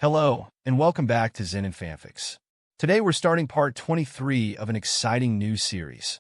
Hello, and welcome back to Zenin Fanfics. Today we're starting part 23 of an exciting new series.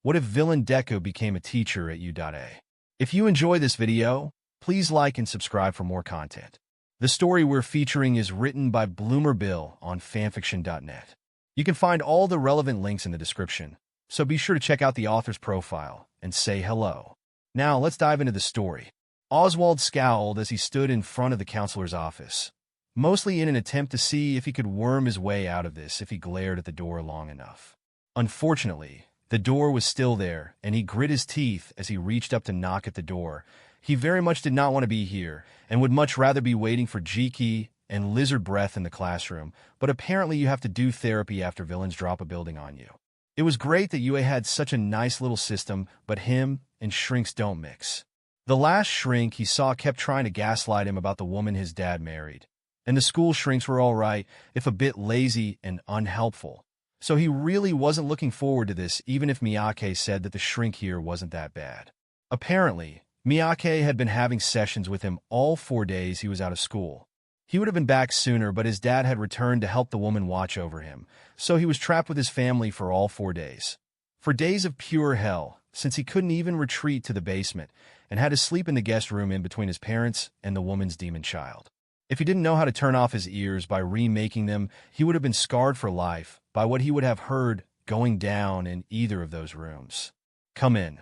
What if Villain Deku became a teacher at U.A? If you enjoy this video, please like and subscribe for more content. The story we're featuring is written by Bloomer Bill on fanfiction.net. You can find all the relevant links in the description, so be sure to check out the author's profile and say hello. Now let's dive into the story. Oswald scowled as he stood in front of the counselor's office, mostly in an attempt to see if he could worm his way out of this if he glared at the door long enough. Unfortunately, the door was still there, and he grit his teeth as he reached up to knock at the door. He very much did not want to be here, and would much rather be waiting for Jiki and Lizard Breath in the classroom, but apparently you have to do therapy after villains drop a building on you. It was great that UA had such a nice little system, but him and shrinks don't mix. The last shrink he saw kept trying to gaslight him about the woman his dad married. And the school shrinks were all right, if a bit lazy and unhelpful. So he really wasn't looking forward to this, even if Miyake said that the shrink here wasn't that bad. Apparently, Miyake had been having sessions with him all 4 days he was out of school. He would have been back sooner, but his dad had returned to help the woman watch over him, so he was trapped with his family for all 4 days. For days of pure hell, since he couldn't even retreat to the basement, and had to sleep in the guest room in between his parents and the woman's demon child. If he didn't know how to turn off his ears by remaking them, he would have been scarred for life by what he would have heard going down in either of those rooms. "Come in."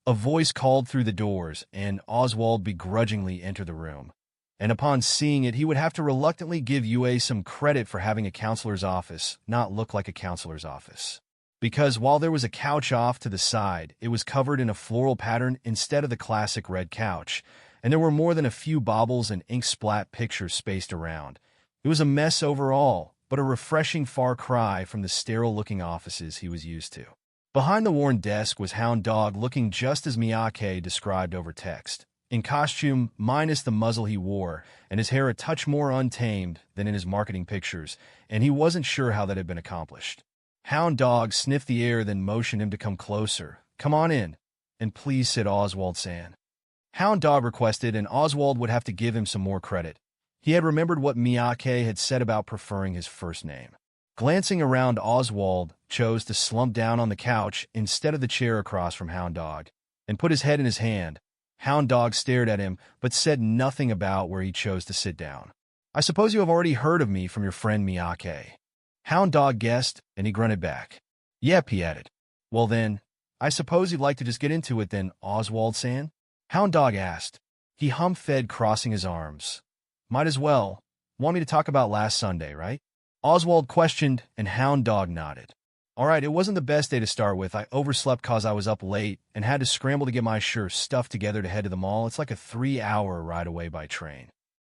A voice called through the doors, and Oswald begrudgingly entered the room. And upon seeing it, he would have to reluctantly give UA some credit for having a counselor's office not look like a counselor's office. Because while there was a couch off to the side, it was covered in a floral pattern instead of the classic red couch, and there were more than a few baubles and ink-splat pictures spaced around. It was a mess overall, but a refreshing far cry from the sterile-looking offices he was used to. Behind the worn desk was Hound Dog, looking just as Miyake described over text, in costume minus the muzzle he wore, and his hair a touch more untamed than in his marketing pictures, and he wasn't sure how that had been accomplished. Hound Dog sniffed the air, then motioned him to come closer. "Come on in, and please sit, Oswald-san." Hound Dog requested, and Oswald would have to give him some more credit. He had remembered what Miyake had said about preferring his first name. Glancing around, Oswald chose to slump down on the couch instead of the chair across from Hound Dog, and put his head in his hand. Hound Dog stared at him, but said nothing about where he chose to sit down. "I suppose you have already heard of me from your friend Miyake." Hound Dog guessed, and he grunted back. "Yep," he added. "Well then, I suppose you'd like to just get into it then, Oswald-san?" Hound Dog asked. He hump-fed, crossing his arms. "Might as well. Want me to talk about last Sunday, right?" Oswald questioned, and Hound Dog nodded. "All right, it wasn't the best day to start with. I overslept cause I was up late and had to scramble to get my stuff together to head to the mall. It's like a 3-hour ride away by train."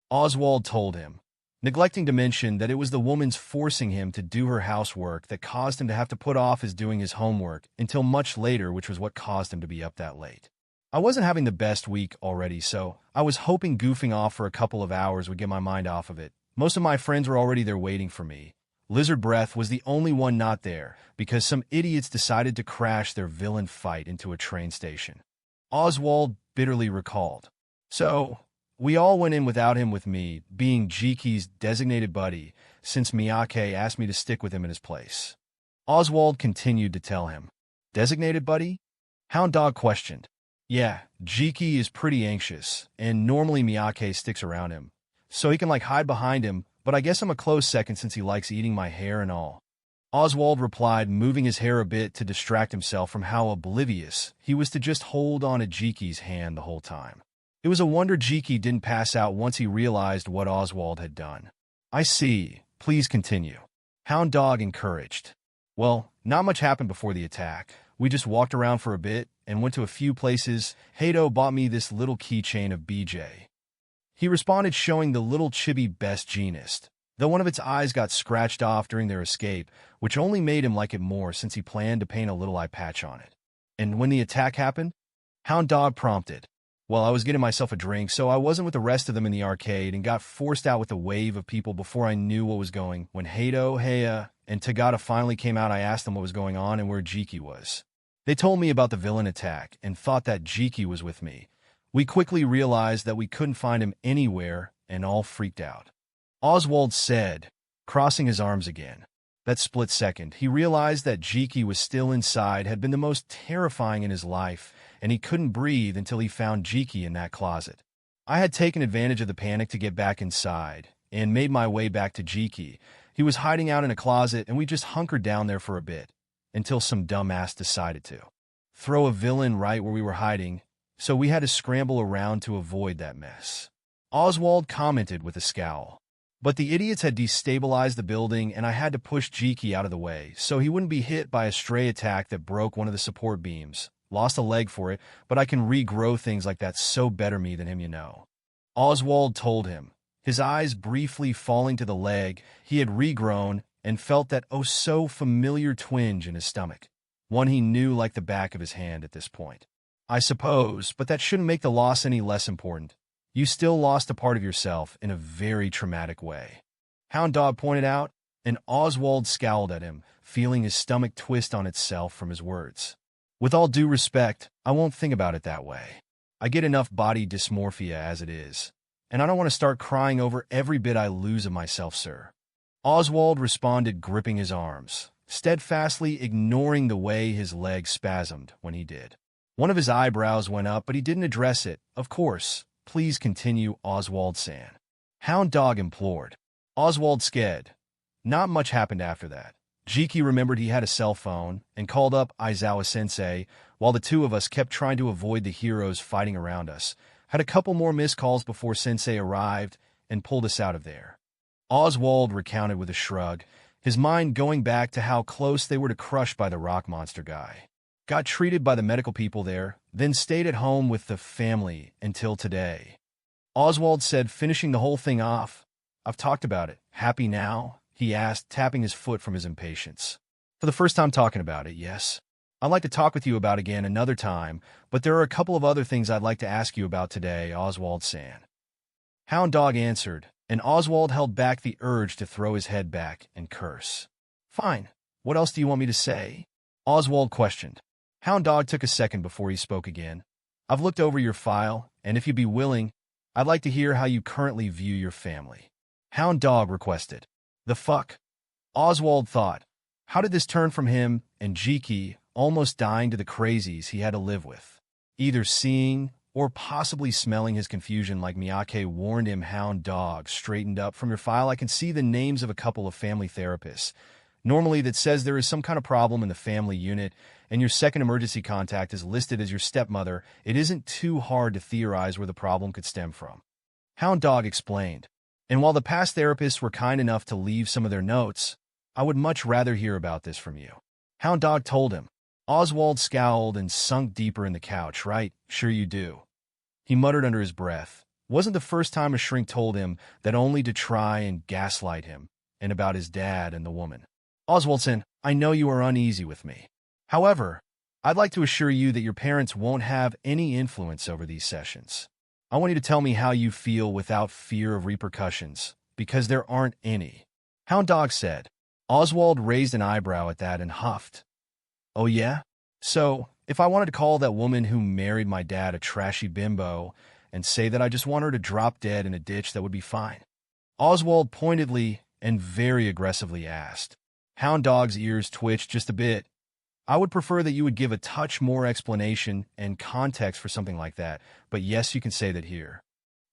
Oswald told him, neglecting to mention that it was the woman's forcing him to do her housework that caused him to have to put off his doing his homework until much later, which was what caused him to be up that late. "I wasn't having the best week already, so I was hoping goofing off for a couple of hours would get my mind off of it. Most of my friends were already there waiting for me. Lizard Breath was the only one not there because some idiots decided to crash their villain fight into a train station." Oswald bitterly recalled. "So we all went in without him, with me being Jiki's designated buddy, since Miyake asked me to stick with him in his place." Oswald continued to tell him. "Designated buddy?" Hound Dog questioned. "Yeah, Jiki is pretty anxious, and normally Miyake sticks around him, so he can hide behind him, but I guess I'm a close second since he likes eating my hair and all." Oswald replied, moving his hair a bit to distract himself from how oblivious he was to just hold on to Jiki's hand the whole time. It was a wonder Jiki didn't pass out once he realized what Oswald had done. "I see. Please continue." Hound Dog encouraged. "Well, not much happened before the attack. We just walked around for a bit and went to a few places. Hato bought me this little keychain of BJ." He responded, showing the little chibi best jeanist, though one of its eyes got scratched off during their escape, which only made him like it more since he planned to paint a little eye patch on it. "And when the attack happened?" Hound Dog prompted. "Well, I was getting myself a drink, so I wasn't with the rest of them in the arcade and got forced out with a wave of people before I knew what was going. When Hato, Heya, and Tagata finally came out, I asked them what was going on and where Jiki was. They told me about the villain attack and thought that Jiki was with me. We quickly realized that we couldn't find him anywhere and all freaked out." Oswald said, crossing his arms again. That split second, he realized that Jiki was still inside had been the most terrifying in his life, and he couldn't breathe until he found Jiki in that closet. I had taken advantage of the panic to get back inside, and made my way back to Jiki. He was hiding out in a closet, and we just hunkered down there for a bit, until some dumbass decided to throw a villain right where we were hiding, so we had to scramble around to avoid that mess. Oswald commented with a scowl. But the idiots had destabilized the building, and I had to push Jiki out of the way, so he wouldn't be hit by a stray attack that broke one of the support beams. Lost a leg for it, but I can regrow things like that so better me than him, you know. Oswald told him, his eyes briefly falling to the leg he had regrown, and felt that oh-so-familiar twinge in his stomach, one he knew like the back of his hand at this point. I suppose, but that shouldn't make the loss any less important. You still lost a part of yourself in a very traumatic way. Hound Dog pointed out, and Oswald scowled at him, feeling his stomach twist on itself from his words. With all due respect, I won't think about it that way. I get enough body dysmorphia as it is, and I don't want to start crying over every bit I lose of myself, sir. Oswald responded, gripping his arms, steadfastly ignoring the way his legs spasmed when he did. One of his eyebrows went up, but he didn't address it. Of course. Please continue, Oswald-san. Hound Dog implored. Oswald sked. Not much happened after that. Jiki remembered he had a cell phone and called up Izuku-sensei, while the two of us kept trying to avoid the heroes fighting around us. Had a couple more missed calls before Sensei arrived and pulled us out of there. Oswald recounted with a shrug, his mind going back to how close they were to crushed by the rock monster guy. Got treated by the medical people there, then stayed at home with the family until today. Oswald said, finishing the whole thing off. I've talked about it. Happy now? He asked, tapping his foot from his impatience. For the first time talking about it, yes. I'd like to talk with you about it again another time, but there are a couple of other things I'd like to ask you about today, Oswald-san. Hound Dog answered, and Oswald held back the urge to throw his head back and curse. Fine. What else do you want me to say? Oswald questioned. Hound Dog took a second before he spoke again. I've looked over your file, and if you'd be willing, I'd like to hear how you currently view your family. Hound Dog requested. The fuck? Oswald thought. How did this turn from him and Jiki almost dying to the crazies he had to live with? Either seeing or possibly smelling his confusion like Miyake warned him. Hound Dog straightened up. From your file, I can see the names of a couple of family therapists. Normally that says there is some kind of problem in the family unit, and your second emergency contact is listed as your stepmother. It isn't too hard to theorize where the problem could stem from. Hound Dog explained. And while the past therapists were kind enough to leave some of their notes, I would much rather hear about this from you. Hound Dog told him. Oswald scowled and sunk deeper in the couch. Right, sure you do. He muttered under his breath. Wasn't the first time a shrink told him that only to try and gaslight him, and about his dad and the woman. Oswaldson, I know you are uneasy with me. However, I'd like to assure you that your parents won't have any influence over these sessions. I want you to tell me how you feel without fear of repercussions, because there aren't any. Hound Dog said. Oswald raised an eyebrow at that and huffed. Oh yeah? So, if I wanted to call that woman who married my dad a trashy bimbo and say that I just want her to drop dead in a ditch, that would be fine? Oswald pointedly and very aggressively asked. Hound Dog's ears twitched just a bit. I would prefer that you would give a touch more explanation and context for something like that, but yes, you can say that here.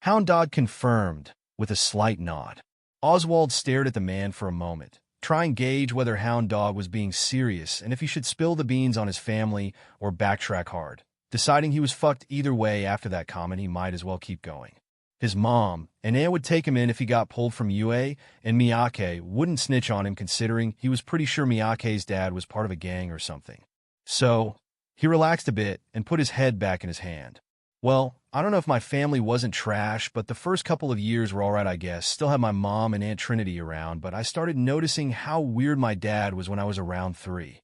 Hound Dog confirmed, with a slight nod. Oswald stared at the man for a moment, trying to gauge whether Hound Dog was being serious and if he should spill the beans on his family or backtrack hard. Deciding he was fucked either way after that comment, he might as well keep going. His mom, and Anne would take him in if he got pulled from UA, and Miyake wouldn't snitch on him considering he was pretty sure Miyake's dad was part of a gang or something. So, he relaxed a bit and put his head back in his hand. Well, I don't know if my family wasn't trash, but the first couple of years were alright, I guess. Still had my mom and Aunt Trinity around, but I started noticing how weird my dad was when I was around 3.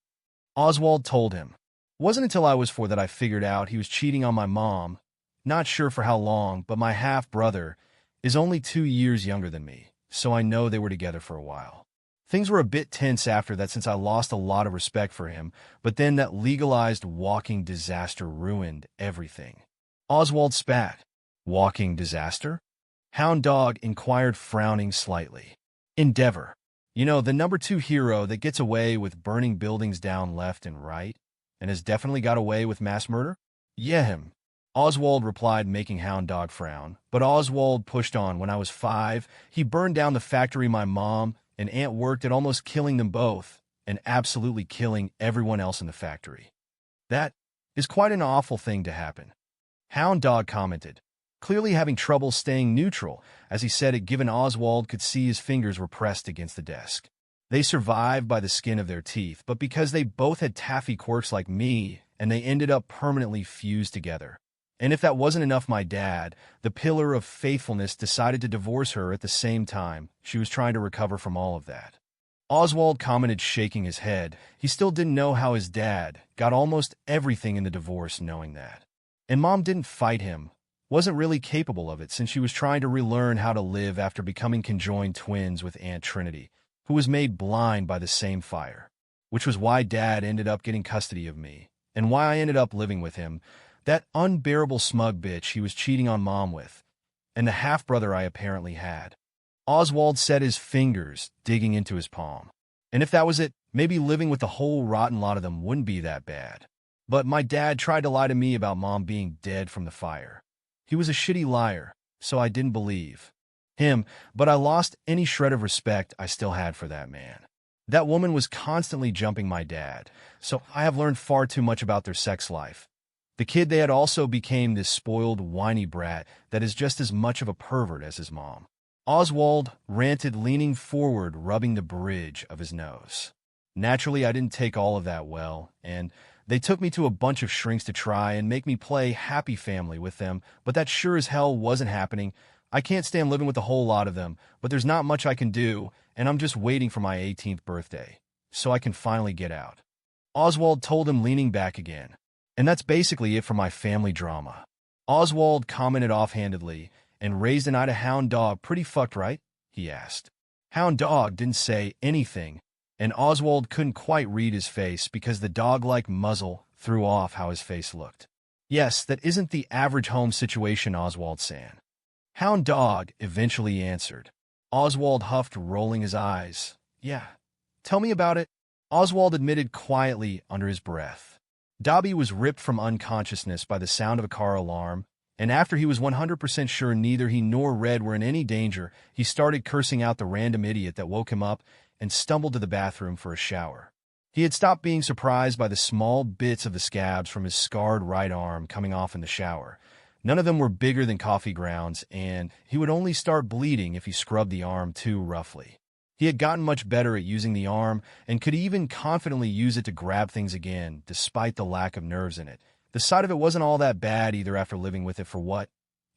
Oswald told him. It wasn't until I was 4 that I figured out he was cheating on my mom. Not sure for how long, but my half-brother is only 2 years younger than me, so I know they were together for a while. Things were a bit tense after that since I lost a lot of respect for him, but then that legalized walking disaster ruined everything. Oswald spat. Walking disaster? Hound Dog inquired, frowning slightly. Endeavor. You know, the number 2 hero that gets away with burning buildings down left and right, and has definitely got away with mass murder? Yeah, him. Oswald replied, making Hound Dog frown. But Oswald pushed on. When I was 5, he burned down the factory my mom and aunt worked at, almost killing them both, and absolutely killing everyone else in the factory. That is quite an awful thing to happen. Hound Dog commented, clearly having trouble staying neutral. As he said it, given Oswald could see his fingers were pressed against the desk. They survived by the skin of their teeth, but because they both had taffy quirks like me, and they ended up permanently fused together. And if that wasn't enough, my dad, the pillar of faithfulness, decided to divorce her at the same time she was trying to recover from all of that. Oswald commented, shaking his head. He still didn't know how his dad got almost everything in the divorce, knowing that. And Mom didn't fight him, wasn't really capable of it, since she was trying to relearn how to live after becoming conjoined twins with Aunt Trinity, who was made blind by the same fire. Which was why Dad ended up getting custody of me, and why I ended up living with him, that unbearable smug bitch he was cheating on Mom with, and the half-brother I apparently had. Oswald said, his fingers digging into his palm. And if that was it, maybe living with the whole rotten lot of them wouldn't be that bad. But my dad tried to lie to me about Mom being dead from the fire. He was a shitty liar, so I didn't believe him, but I lost any shred of respect I still had for that man. That woman was constantly jumping my dad, so I have learned far too much about their sex life. The kid they had also became this spoiled, whiny brat that is just as much of a pervert as his mom. Oswald ranted, leaning forward, rubbing the bridge of his nose. Naturally, I didn't take all of that well, and they took me to a bunch of shrinks to try and make me play happy family with them, but that sure as hell wasn't happening. I can't stand living with a whole lot of them, but there's not much I can do, and I'm just waiting for my 18th birthday, so I can finally get out. Oswald told him, leaning back again. And that's basically it for my family drama. Oswald commented offhandedly, and raised an eye to Hound Dog. Pretty fucked, right? He asked. Hound Dog didn't say anything, and Oswald couldn't quite read his face because the dog-like muzzle threw off how his face looked. Yes, that isn't the average home situation, Oswald san. Hound Dog eventually answered. Oswald huffed, rolling his eyes. Yeah. Tell me about it, Oswald admitted quietly under his breath. Dobby was ripped from unconsciousness by the sound of a car alarm, and after he was 100% sure neither he nor Red were in any danger, he started cursing out the random idiot that woke him up and stumbled to the bathroom for a shower. He had stopped being surprised by the small bits of the scabs from his scarred right arm coming off in the shower. None of them were bigger than coffee grounds, and he would only start bleeding if he scrubbed the arm too roughly. He had gotten much better at using the arm and could even confidently use it to grab things again, despite the lack of nerves in it. The sight of it wasn't all that bad either after living with it for,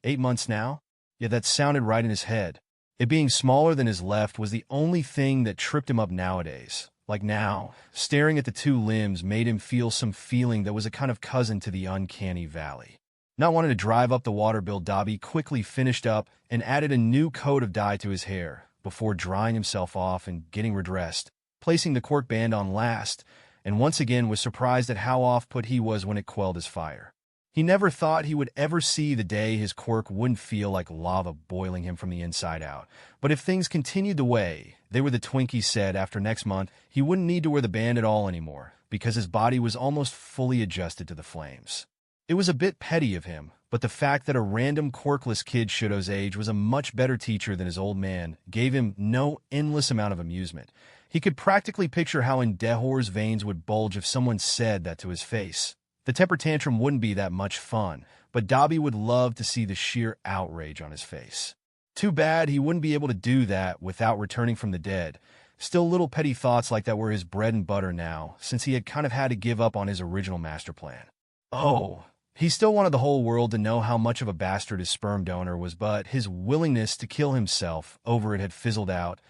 8 months now? Yeah, that sounded right in his head. It being smaller than his left was the only thing that tripped him up nowadays. Like now, staring at the 2 limbs made him feel some feeling that was a kind of cousin to the uncanny valley. Not wanting to drive up the water bill, Dobby quickly finished up and added a new coat of dye to his hair, before drying himself off and getting redressed, placing the cork band on last, and once again was surprised at how off-put he was when it quelled his fire. He never thought he would ever see the day his quirk wouldn't feel like lava boiling him from the inside out. But if things continued the way they were, the Twinkie said, after next month, he wouldn't need to wear the band at all anymore, because his body was almost fully adjusted to the flames. It was a bit petty of him, but the fact that a random quirkless kid Shudo's age was a much better teacher than his old man gave him no endless amount of amusement. He could practically picture how Endeavor's veins would bulge if someone said that to his face. The temper tantrum wouldn't be that much fun, but Dobby would love to see the sheer outrage on his face. Too bad he wouldn't be able to do that without returning from the dead. Still, little petty thoughts like that were his bread and butter now, since he had kind of had to give up on his original master plan. Oh, he still wanted the whole world to know how much of a bastard his sperm donor was, but his willingness to kill himself over it had fizzled out.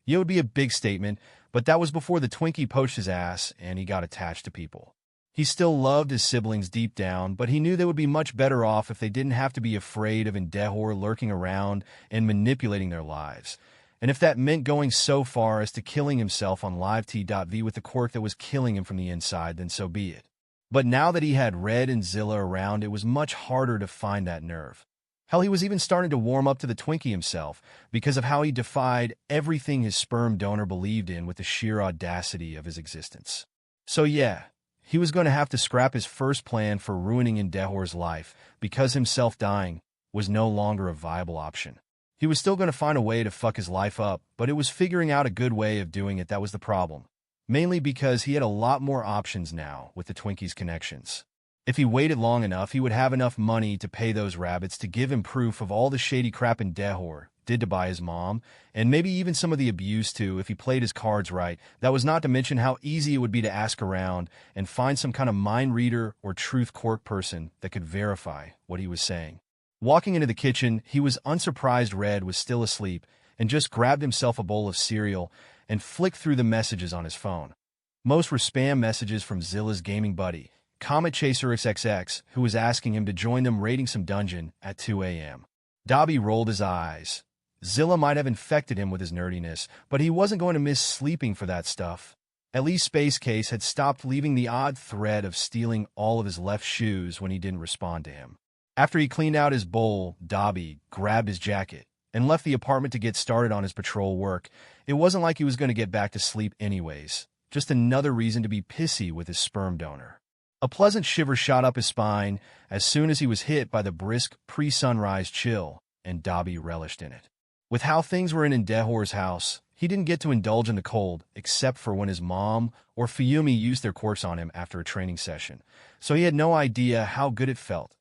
It would be a big statement, but that was before the Twinkie poached his ass and he got attached to people. He still loved his siblings deep down, but he knew they would be much better off if they didn't have to be afraid of Endeavor lurking around and manipulating their lives. And if that meant going so far as to killing himself on live T.V with the quirk that was killing him from the inside, then so be it. But now that he had Red and Zilla around, it was much harder to find that nerve. Hell, he was even starting to warm up to the Twinkie himself because of how he defied everything his sperm donor believed in with the sheer audacity of his existence. So yeah, he was going to have to scrap his first plan for ruining Indehor's life because himself dying was no longer a viable option. He was still going to find a way to fuck his life up, but it was figuring out a good way of doing it that was the problem. Mainly because he had a lot more options now with the Twinkie's connections. If he waited long enough, he would have enough money to pay those rabbits to give him proof of all the shady crap Indehor did to buy his mom, and maybe even some of the abuse too if he played his cards right. That was not to mention how easy it would be to ask around and find some kind of mind reader or truth court person that could verify what he was saying. Walking into the kitchen, he was unsurprised Red was still asleep and just grabbed himself a bowl of cereal and flicked through the messages on his phone. Most were spam messages from Zilla's gaming buddy, Comet Chaser XXX, who was asking him to join them raiding some dungeon at 2 a.m. Dobby rolled his eyes. Zilla might have infected him with his nerdiness, but he wasn't going to miss sleeping for that stuff. At least Space Case had stopped leaving the odd thread of stealing all of his left shoes when he didn't respond to him. After he cleaned out his bowl, Dobby grabbed his jacket and left the apartment to get started on his patrol work. It wasn't like he was going to get back to sleep anyways. Just another reason to be pissy with his sperm donor. A pleasant shiver shot up his spine as soon as he was hit by the brisk pre-sunrise chill, and Dobby relished in it. With how things were in Indehor's house, he didn't get to indulge in the cold except for when his mom or Fuyumi used their quirks on him after a training session, so he had no idea how good it felt.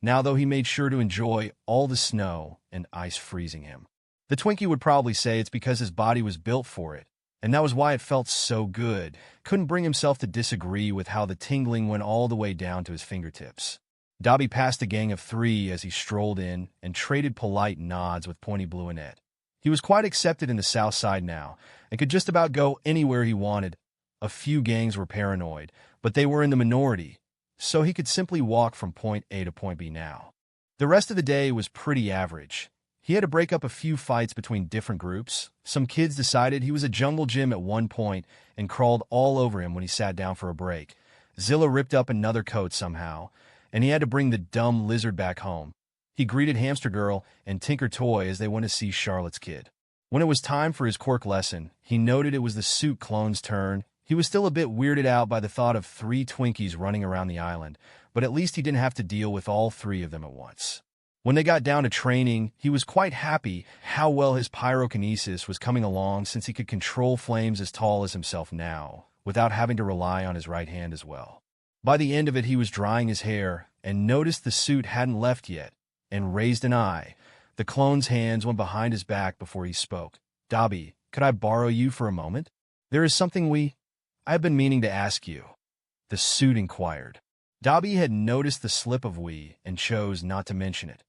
Now, though, he made sure to enjoy all the snow and ice freezing him. The Twinkie would probably say it's because his body was built for it, and that was why it felt so good. Couldn't bring himself to disagree with how the tingling went all the way down to his fingertips. Dobby passed a gang of 3 as he strolled in and traded polite nods with Pointy Blue Annette. He was quite accepted in the South Side now and could just about go anywhere he wanted. A few gangs were paranoid, but they were in the minority, so he could simply walk from point A to point B now. The rest of the day was pretty average. He had to break up a few fights between different groups. Some kids decided he was a jungle gym at one point and crawled all over him when he sat down for a break. Zilla ripped up another coat somehow, and he had to bring the dumb lizard back home. He greeted Hamster Girl and Tinker Toy as they went to see Charlotte's kid. When it was time for his quirk lesson, he noted it was the suit clone's turn. He was still a bit weirded out by the thought of 3 Twinkies running around the island, but at least he didn't have to deal with all 3 of them at once. When they got down to training, he was quite happy how well his pyrokinesis was coming along since he could control flames as tall as himself now, without having to rely on his right hand as well. By the end of it, he was drying his hair and noticed the suit hadn't left yet, and raised an eye. The clone's hands went behind his back before he spoke. "Dobby, could I borrow you for a moment? There is something I've been meaning to ask you," the suit inquired. Dobby had noticed the slip of "we" and chose not to mention it.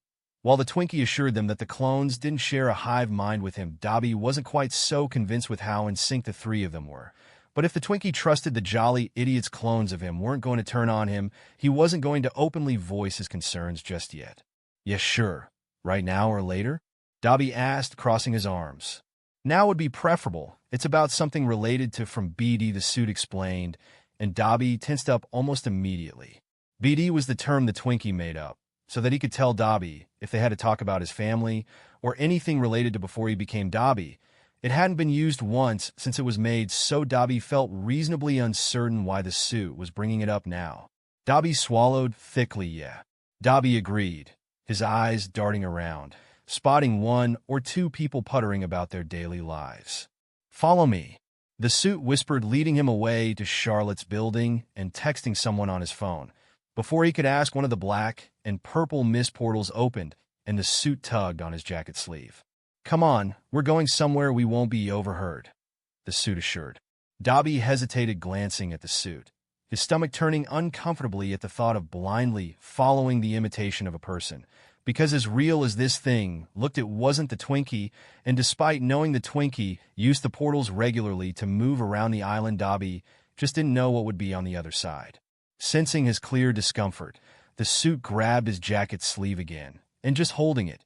While the Twinkie assured them that the clones didn't share a hive mind with him, Dobby wasn't quite so convinced with how in sync the 3 of them were. But if the Twinkie trusted the jolly idiots clones of him weren't going to turn on him, he wasn't going to openly voice his concerns just yet. "Yes, sure. Right now or later?" Dobby asked, crossing his arms. "Now would be preferable. It's about something related to from BD," the suit explained, and Dobby tensed up almost immediately. BD was the term the Twinkie made up, so that he could tell Dobby if they had to talk about his family or anything related to before he became Dobby. It hadn't been used once since it was made, so Dobby felt reasonably uncertain why the suit was bringing it up now. Dobby swallowed thickly. "Yeah." Dobby agreed, his eyes darting around, spotting 1 or 2 people puttering about their daily lives. "Follow me," the suit whispered, leading him away to Charlotte's building and texting someone on his phone. Before he could ask, one of the black and purple mist portals opened, and the suit tugged on his jacket sleeve. "Come on, we're going somewhere we won't be overheard," the suit assured. Dobby hesitated, glancing at the suit, his stomach turning uncomfortably at the thought of blindly following the imitation of a person. Because as real as this thing looked, it wasn't the Twinkie, and despite knowing the Twinkie used the portals regularly to move around the island, Dobby just didn't know what would be on the other side. Sensing his clear discomfort, the suit grabbed his jacket sleeve again, and just holding it.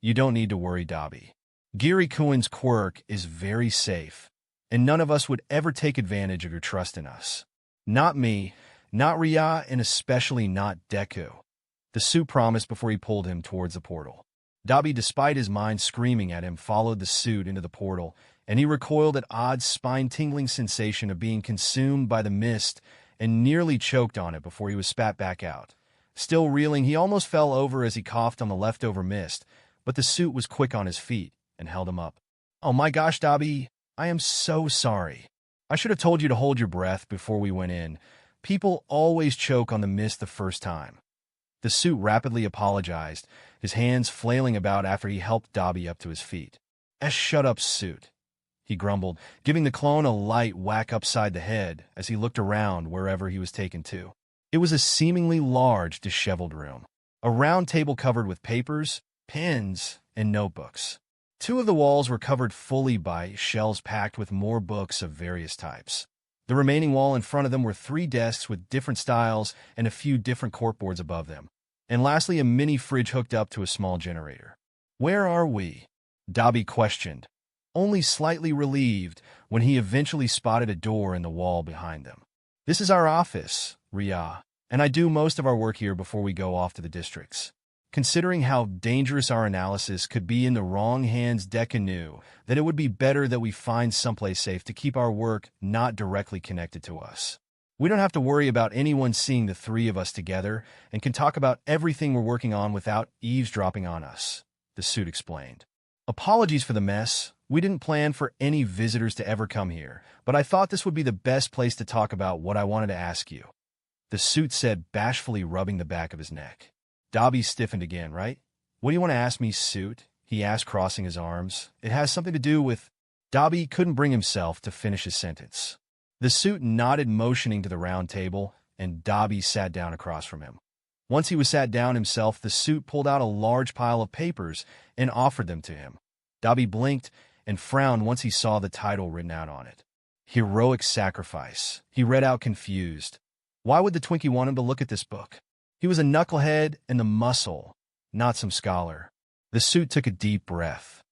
"You don't need to worry, Dobby. Giri-Kuin's quirk is very safe, and none of us would ever take advantage of your trust in us. Not me, not Ria, and especially not Deku," the suit promised before he pulled him towards the portal. Dobby, despite his mind screaming at him, followed the suit into the portal, and he recoiled at odd spine-tingling sensation of being consumed by the mist and nearly choked on it before he was spat back out. Still reeling, he almost fell over as he coughed on the leftover mist, but the suit was quick on his feet and held him up. "Oh my gosh, Dobby, I am so sorry. I should have told you to hold your breath before we went in. People always choke on the mist the first time." The suit rapidly apologized, his hands flailing about after he helped Dobby up to his feet. Shut up, suit," he grumbled, giving the clone a light whack upside the head as he looked around wherever he was taken to. It was a seemingly large, disheveled room. A round table covered with papers, pens, and notebooks. Two of the walls were covered fully by shelves packed with more books of various types. The remaining wall in front of them were 3 desks with different styles and a few different corkboards above them. And lastly, a mini fridge hooked up to a small generator. "Where are we?" Dobby questioned, only slightly relieved when he eventually spotted a door in the wall behind them. "This is our office, Ria, and I do most of our work here before we go off to the districts." Considering how dangerous our analysis could be in the wrong hands, Deku knew that it would be better that we find someplace safe to keep our work not directly connected to us. "We don't have to worry about anyone seeing the 3 of us together and can talk about everything we're working on without eavesdropping on us," the suit explained. "Apologies for the mess. We didn't plan for any visitors to ever come here, but I thought this would be the best place to talk about what I wanted to ask you," the suit said, bashfully rubbing the back of his neck. Dobby stiffened again. "Right? What do you want to ask me, suit?" he asked, crossing his arms. "It has something to do with—" Dobby couldn't bring himself to finish his sentence. The suit nodded, motioning to the round table, and Dobby sat down across from him. Once he was sat down himself, the suit pulled out a large pile of papers and offered them to him. Dobby blinked and frowned once he saw the title written out on it. "Heroic Sacrifice," he read out, confused. Why would the Twinkie want him to look at this book? He was a knucklehead and the muscle, not some scholar. The suit took a deep breath.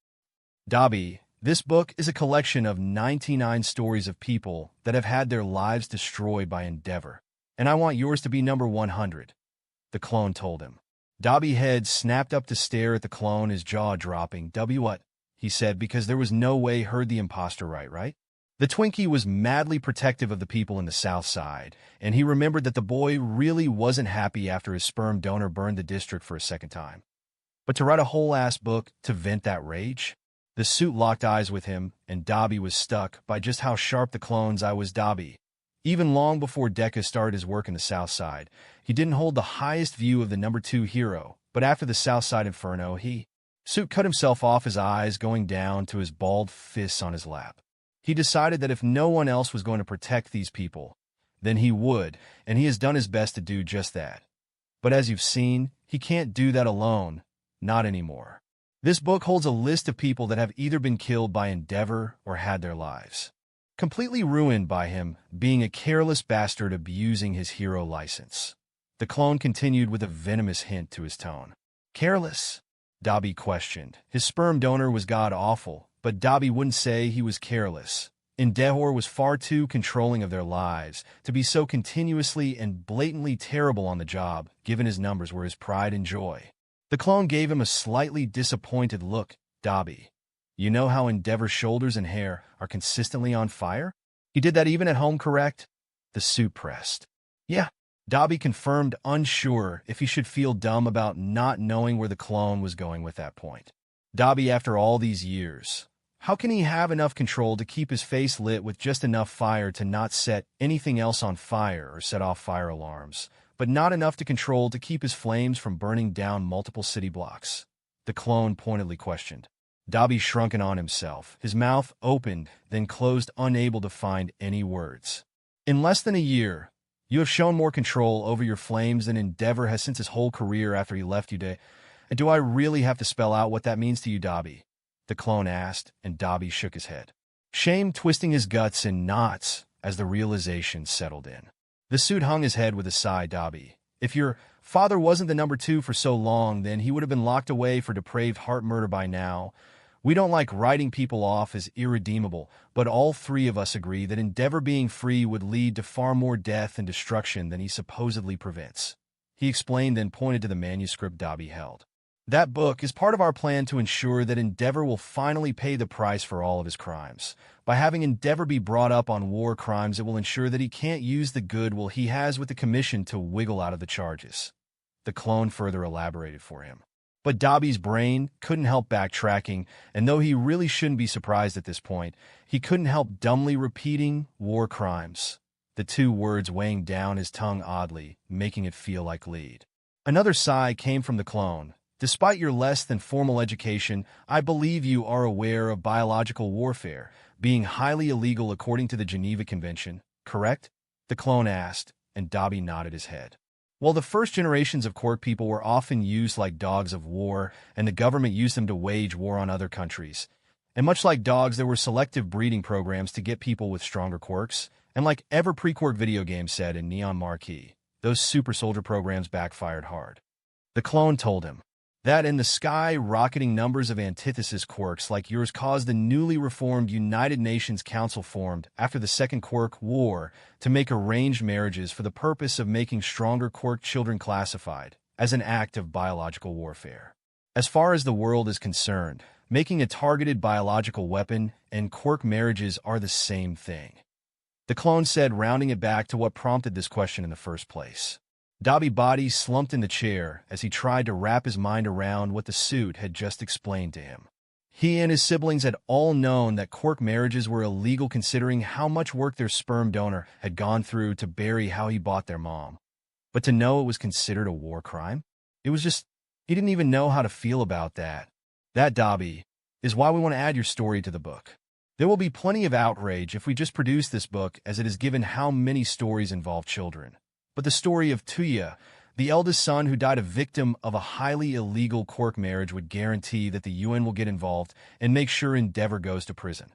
"Dobby, this book is a collection of 99 stories of people that have had their lives destroyed by Endeavor, and I want yours to be number 100, the clone told him. Dobby's head snapped up to stare at the clone, his jaw dropping. "W what?" he said, because there was no way he heard the imposter right? The Twinkie was madly protective of the people in the South Side, and he remembered that the boy really wasn't happy after his sperm donor burned the district for a second time. But to write a whole-ass book to vent that rage? The suit locked eyes with him, and Dobby was stuck by just how sharp the clone's eye was. Dobby, even long before Deku started his work in the South Side, he didn't hold the highest view of the number 2 hero, but after the South Side Inferno, Suit cut himself off, his eyes going down to his balled fists on his lap. He decided that if no one else was going to protect these people, then he would, and he has done his best to do just that. But as you've seen, he can't do that alone, not anymore. This book holds a list of people that have either been killed by Endeavor or had their lives completely ruined by him being a careless bastard abusing his hero license. The clone continued with a venomous hint to his tone. "Careless?" Dobby questioned. His sperm donor was god-awful, but Dobby wouldn't say he was careless. Endeavor was far too controlling of their lives to be so continuously and blatantly terrible on the job, given his numbers were his pride and joy. The clone gave him a slightly disappointed look. "Dobby, you know how Endeavor's shoulders and hair are consistently on fire? He did that even at home, correct?" The suit pressed. "Yeah," Dobby confirmed, unsure if he should feel dumb about not knowing where the clone was going with that point. Dobby, after all these years, how can he have enough control to keep his face lit with just enough fire to not set anything else on fire or set off fire alarms, but not enough to control to keep his flames from burning down multiple city blocks? The clone pointedly questioned. Dobby shrunk in on himself. His mouth opened, then closed, unable to find any words. "In less than a year, you have shown more control over your flames than Endeavor has since his whole career after he left you. And do I really have to spell out what that means to you, Dobby?" the clone asked, and Dobby shook his head, shame twisting his guts in knots as the realization settled in. The suit hung his head with a sigh. "Dobby, if your father wasn't the number 2 for so long, then he would have been locked away for depraved heart murder by now. We don't like writing people off as irredeemable, but all 3 of us agree that Endeavor being free would lead to far more death and destruction than he supposedly prevents," he explained, then pointed to the manuscript Dobby held. That book is part of our plan to ensure that Endeavor will finally pay the price for all of his crimes. By having Endeavor be brought up on war crimes, it will ensure that he can't use the goodwill he has with the Commission to wiggle out of the charges. The clone further elaborated for him. But Dobby's brain couldn't help backtracking, and though he really shouldn't be surprised at this point, he couldn't help dumbly repeating war crimes, the two words weighing down his tongue oddly, making it feel like lead. Another sigh came from the clone. Despite your less than formal education, I believe you are aware of biological warfare, being highly illegal according to the Geneva Convention, correct? The clone asked, and Dobby nodded his head. While the first generations of Quirk people were often used like dogs of war, and the government used them to wage war on other countries, and much like dogs, there were selective breeding programs to get people with stronger quirks, and like every pre-Quirk video game said in Neon Marquee, those super soldier programs backfired hard. The clone told him that in the sky, rocketing numbers of antithesis quirks like yours caused the newly reformed United Nations Council formed after the Second Quirk War to make arranged marriages for the purpose of making stronger quirk children classified as an act of biological warfare. As far as the world is concerned, making a targeted biological weapon and quirk marriages are the same thing. The clone said, rounding it back to what prompted this question in the first place. Dobby's body slumped in the chair as he tried to wrap his mind around what the suit had just explained to him. He and his siblings had all known that quirk marriages were illegal considering how much work their sperm donor had gone through to bury how he bought their mom. But to know it was considered a war crime? It was just, he didn't even know how to feel about that. That, Dobby, is why we want to add your story to the book. There will be plenty of outrage if we just produce this book, as it is given how many stories involve children. But the story of Tuya, the eldest son who died a victim of a highly illegal quirk marriage, would guarantee that the UN will get involved and make sure Endeavor goes to prison.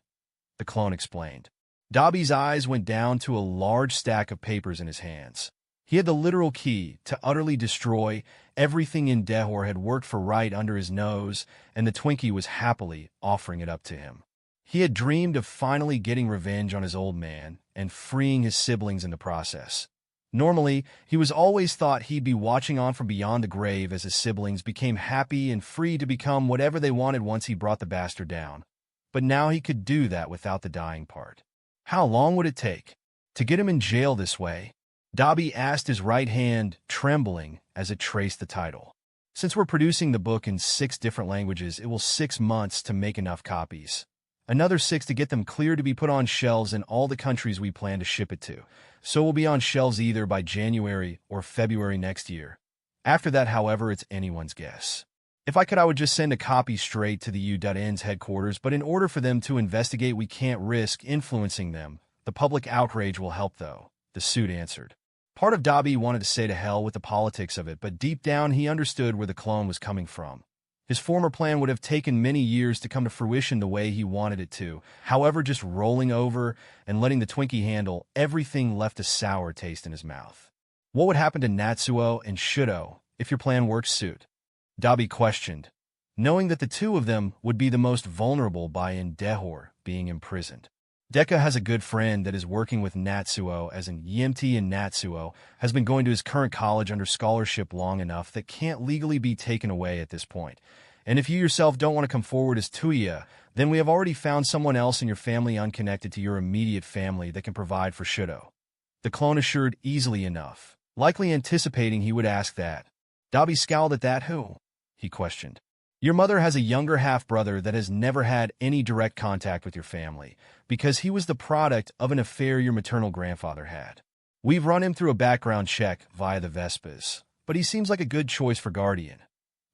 The clone explained. Dobby's eyes went down to a large stack of papers in his hands. He had the literal key to utterly destroy everything Endeavor had worked for right under his nose, and the Twinkie was happily offering it up to him. He had dreamed of finally getting revenge on his old man and freeing his siblings in the process. Normally, he was always thought he'd be watching on from beyond the grave as his siblings became happy and free to become whatever they wanted once he brought the bastard down. But now he could do that without the dying part. How long would it take to get him in jail this way? Dobby asked, his right hand trembling as it traced the title. Since we're producing the book in 6 different languages, it will 6 months to make enough copies. Another 6 to get them clear to be put on shelves in all the countries we plan to ship it to. So we'll be on shelves either by January or February next year. After that, however, it's anyone's guess. If I could, I would just send a copy straight to the U.N's headquarters, but in order for them to investigate, we can't risk influencing them. The public outrage will help, though, the suit answered. Part of Dobby wanted to say to hell with the politics of it, but deep down he understood where the clone was coming from. His former plan would have taken many years to come to fruition the way he wanted it to. However, just rolling over and letting the Twinkie handle everything left a sour taste in his mouth. What would happen to Natsuo and Shudo if your plan works, suit? Dobby questioned, knowing that the two of them would be the most vulnerable by Endeavor being imprisoned. Deku has a good friend that is working with Natsuo, as in Yimti, and Natsuo has been going to his current college under scholarship long enough that can't legally be taken away at this point. And if you yourself don't want to come forward as Tuya, then we have already found someone else in your family unconnected to your immediate family that can provide for Shudo. The clone assured easily enough, likely anticipating he would ask that. Dobby scowled at that. Who? He questioned. Your mother has a younger half-brother that has never had any direct contact with your family, because he was the product of an affair your maternal grandfather had. We've run him through a background check via the Vespas, but he seems like a good choice for guardian,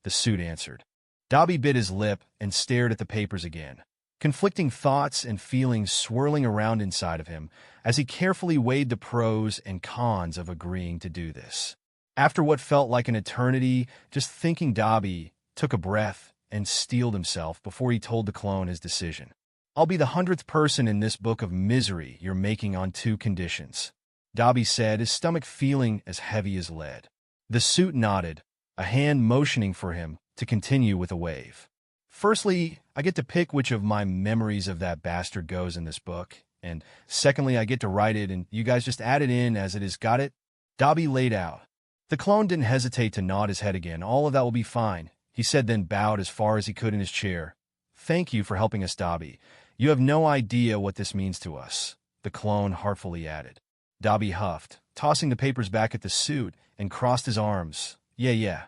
the suit answered. Dobby bit his lip and stared at the papers again, conflicting thoughts and feelings swirling around inside of him as he carefully weighed the pros and cons of agreeing to do this. After what felt like an eternity, just thinking, Dobby took a breath and steeled himself before he told the clone his decision. I'll be the 100th person in this book of misery you're making on 2 conditions, Dobby said, his stomach feeling as heavy as lead. The suit nodded, a hand motioning for him to continue with a wave. Firstly, I get to pick which of my memories of that bastard goes in this book, and secondly, I get to write it and you guys just add it in as it is. Got it? Dobby laid out. The clone didn't hesitate to nod his head again. All of that will be fine. he said, then bowed as far as he could in his chair. "Thank you for helping us, Dobby. You have no idea what this means to us," the clone heartfully added. Dobby huffed, tossing the papers back at the suit, and crossed his arms. Yeah.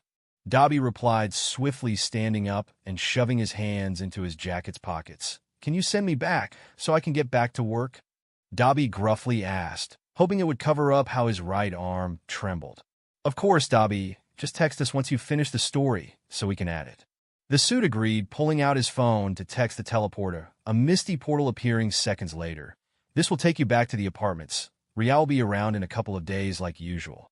Dobby replied, swiftly standing up and shoving his hands into his jacket's pockets. "Can you send me back so I can get back to work?" Dobby gruffly asked, hoping it would cover up how his right arm trembled. "Of course, Dobby. Just text us once you finish the story so we can add it." The suit agreed, pulling out his phone to text the teleporter, a misty portal appearing seconds later. "This will take you back to the apartments. Rial will be around in a couple of days like usual,"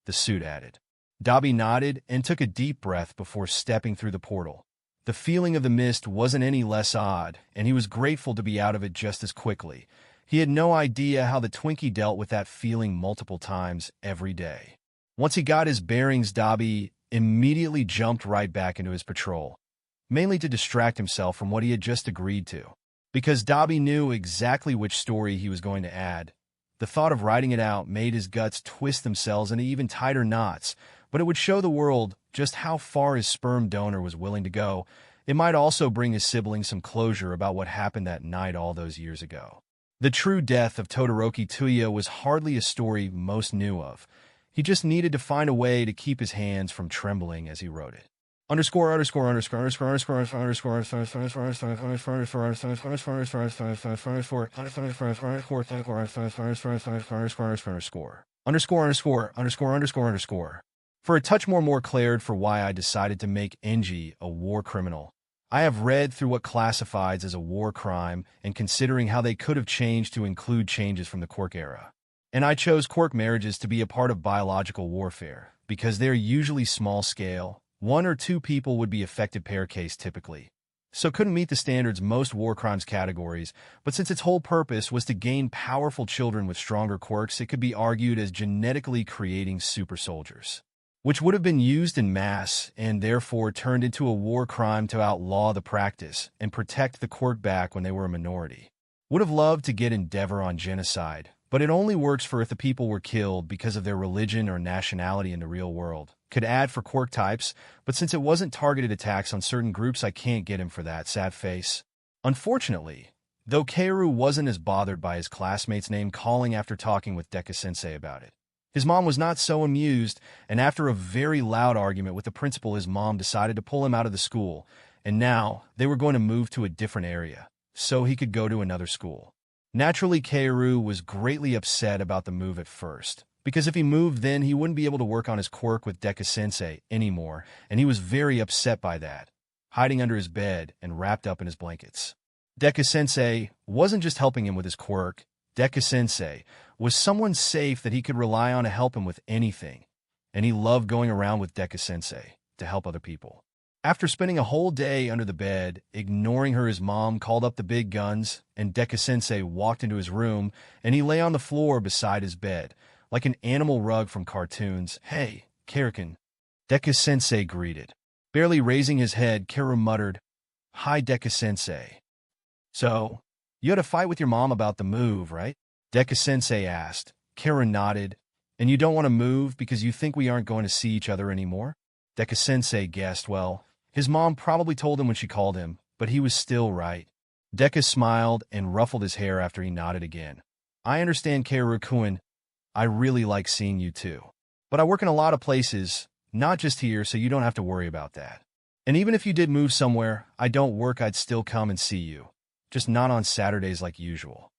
the suit added. Dobby nodded and took a deep breath before stepping through the portal. The feeling of the mist wasn't any less odd, and he was grateful to be out of it just as quickly. He had no idea how the Twinkie dealt with that feeling multiple times every day. Once he got his bearings, Dobby immediately jumped right back into his patrol, mainly to distract himself from what he had just agreed to. Because Dobby knew exactly which story he was going to add, the thought of writing it out made his guts twist themselves into even tighter knots, but it would show the world just how far his sperm donor was willing to go. It might also bring his sibling some closure about what happened that night all those years ago. The true death of Todoroki Tuya was hardly a story most knew of. He just needed to find a way to keep his hands from trembling as he wrote it. For a touch more cleared for why I decided to make Enji a war criminal. I have read through what classifies as a war crime and considering how they could have changed to include changes from the Quirk era. And I chose Quirk marriages to be a part of biological warfare, because they're usually small-scale. 1 or 2 people would be affected per case typically. So couldn't meet the standards most war crimes categories, but since its whole purpose was to gain powerful children with stronger quirks, it could be argued as genetically creating super soldiers, which would have been used in mass and therefore turned into a war crime to outlaw the practice and protect the quirk back when they were a minority. Would have loved to get Endeavor on genocide, but it only works for if the people were killed because of their religion or nationality in the real world. Could add for quirk types, but since it wasn't targeted attacks on certain groups, I can't get him for that, sad face. Unfortunately, though Kaoru wasn't as bothered by his classmate's name calling after talking with Deku-Sensei about it. His mom was not so amused, and after a very loud argument with the principal, his mom decided to pull him out of the school, and now they were going to move to a different area, so he could go to another school. Naturally, Kaoru was greatly upset about the move at first, because if he moved then he wouldn't be able to work on his quirk with Deku-Sensei anymore, and he was very upset by that, hiding under his bed and wrapped up in his blankets. Deku-Sensei wasn't just helping him with his quirk. Deku-Sensei was someone safe that he could rely on to help him with anything, and he loved going around with Deku-Sensei to help other people. After spending a whole day under the bed, ignoring her, his mom called up the big guns, and Deku-Sensei walked into his room, and he lay on the floor beside his bed, like an animal rug from cartoons. "Hey, Karakin," Deku-Sensei greeted. Barely raising his head, Kaoru muttered, "Hi, Deku-Sensei. So, you had a fight with your mom about the move, right?" Deku-Sensei asked. Kaoru nodded. "And you don't want to move because you think we aren't going to see each other anymore?" Deku-Sensei guessed. Well, his mom probably told him when she called him, but he was still right. Deku smiled and ruffled his hair after he nodded again. "I understand, Kaoru-kun. I really like seeing you too. But I work in a lot of places, not just here, so you don't have to worry about that. And even if you did move somewhere I don't work, I'd still come and see you. Just not on Saturdays like usual,"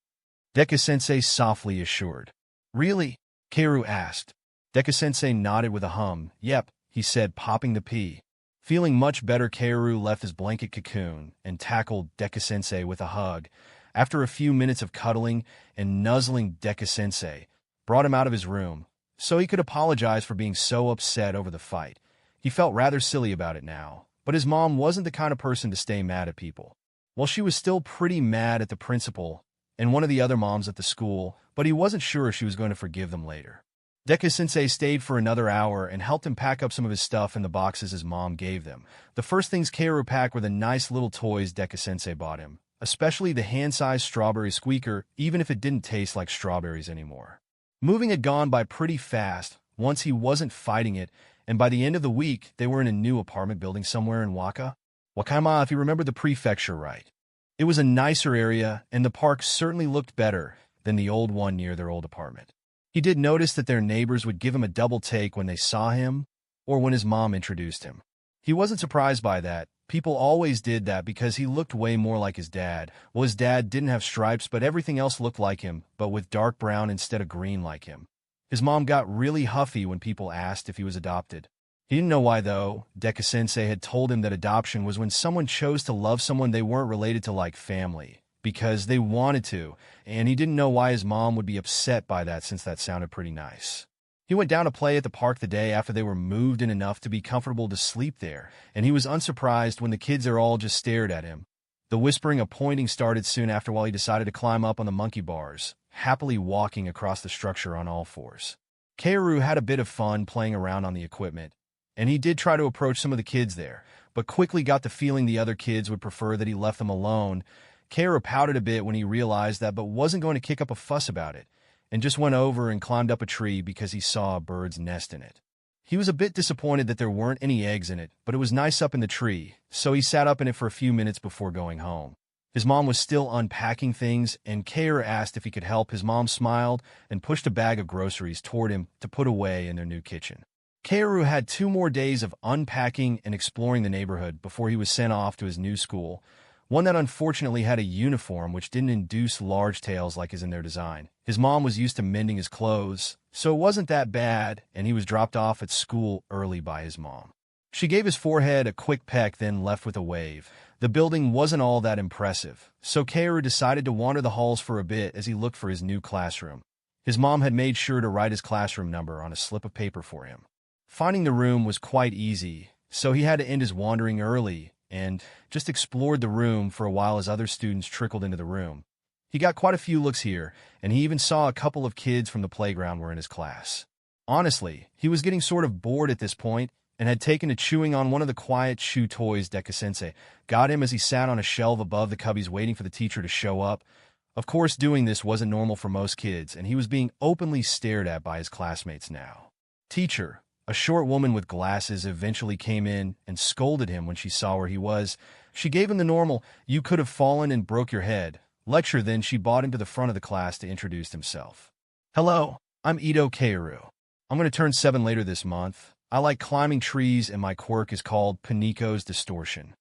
Deku-Sensei softly assured. "Really?" Kaoru asked. Deku-Sensei nodded with a hum. "Yep," he said, popping the pea. Feeling much better, Kaoru left his blanket cocoon and tackled Deku-Sensei with a hug. After a few minutes of cuddling and nuzzling, Deku-Sensei brought him out of his room, so he could apologize for being so upset over the fight. He felt rather silly about it now, but his mom wasn't the kind of person to stay mad at people. Well, she was still pretty mad at the principal and one of the other moms at the school, but he wasn't sure she was going to forgive them later. Deku-Sensei stayed for another hour and helped him pack up some of his stuff in the boxes his mom gave them. The first things Kaoru packed were the nice little toys Deku-Sensei bought him, especially the hand-sized strawberry squeaker, even if it didn't taste like strawberries anymore. Moving had gone by pretty fast. Once he wasn't fighting it, and by the end of the week, they were in a new apartment building somewhere in Wakayama, if you remember the prefecture right. It was a nicer area, and the park certainly looked better than the old one near their old apartment. He did notice that their neighbors would give him a double take when they saw him or when his mom introduced him. He wasn't surprised by that. People always did that because he looked way more like his dad. Well, his dad didn't have stripes, but everything else looked like him, but with dark brown instead of green like him. His mom got really huffy when people asked if he was adopted. He didn't know why, though. Deku-Sensei had told him that adoption was when someone chose to love someone they weren't related to like family, because they wanted to, and he didn't know why his mom would be upset by that since that sounded pretty nice. He went down to play at the park the day after they were moved in enough to be comfortable to sleep there, and he was unsurprised when the kids there all just stared at him. The whispering of pointing started soon after while he decided to climb up on the monkey bars, happily walking across the structure on all fours. Kaoru had a bit of fun playing around on the equipment, and he did try to approach some of the kids there, but quickly got the feeling the other kids would prefer that he left them alone. Kaoru pouted a bit when he realized that but wasn't going to kick up a fuss about it, and just went over and climbed up a tree because he saw a bird's nest in it. He was a bit disappointed that there weren't any eggs in it, but it was nice up in the tree, so he sat up in it for a few minutes before going home. His mom was still unpacking things, and Kaoru asked if he could help. His mom smiled and pushed a bag of groceries toward him to put away in their new kitchen. Kaoru had 2 more days of unpacking and exploring the neighborhood before he was sent off to his new school, one that unfortunately had a uniform which didn't induce large tails like is in their design. His mom was used to mending his clothes, so it wasn't that bad, and he was dropped off at school early by his mom. She gave his forehead a quick peck, then left with a wave. The building wasn't all that impressive, so Kaoru decided to wander the halls for a bit as he looked for his new classroom. His mom had made sure to write his classroom number on a slip of paper for him. Finding the room was quite easy, so he had to end his wandering early and just explored the room for a while as other students trickled into the room. He got quite a few looks here, and he even saw a couple of kids from the playground were in his class. Honestly, he was getting sort of bored at this point and had taken to chewing on one of the quiet chew toys Deku-Sensei got him as he sat on a shelf above the cubbies waiting for the teacher to show up. Of course, doing this wasn't normal for most kids, and he was being openly stared at by his classmates now. Teacher, a short woman with glasses, eventually came in and scolded him when she saw where he was. She gave him the normal, "You could have fallen and broke your head" lecture, then she brought him to the front of the class to introduce himself. "Hello, I'm Ito Kaoru. I'm going to turn 7 later this month. I like climbing trees and my quirk is called Paniko's Distortion,"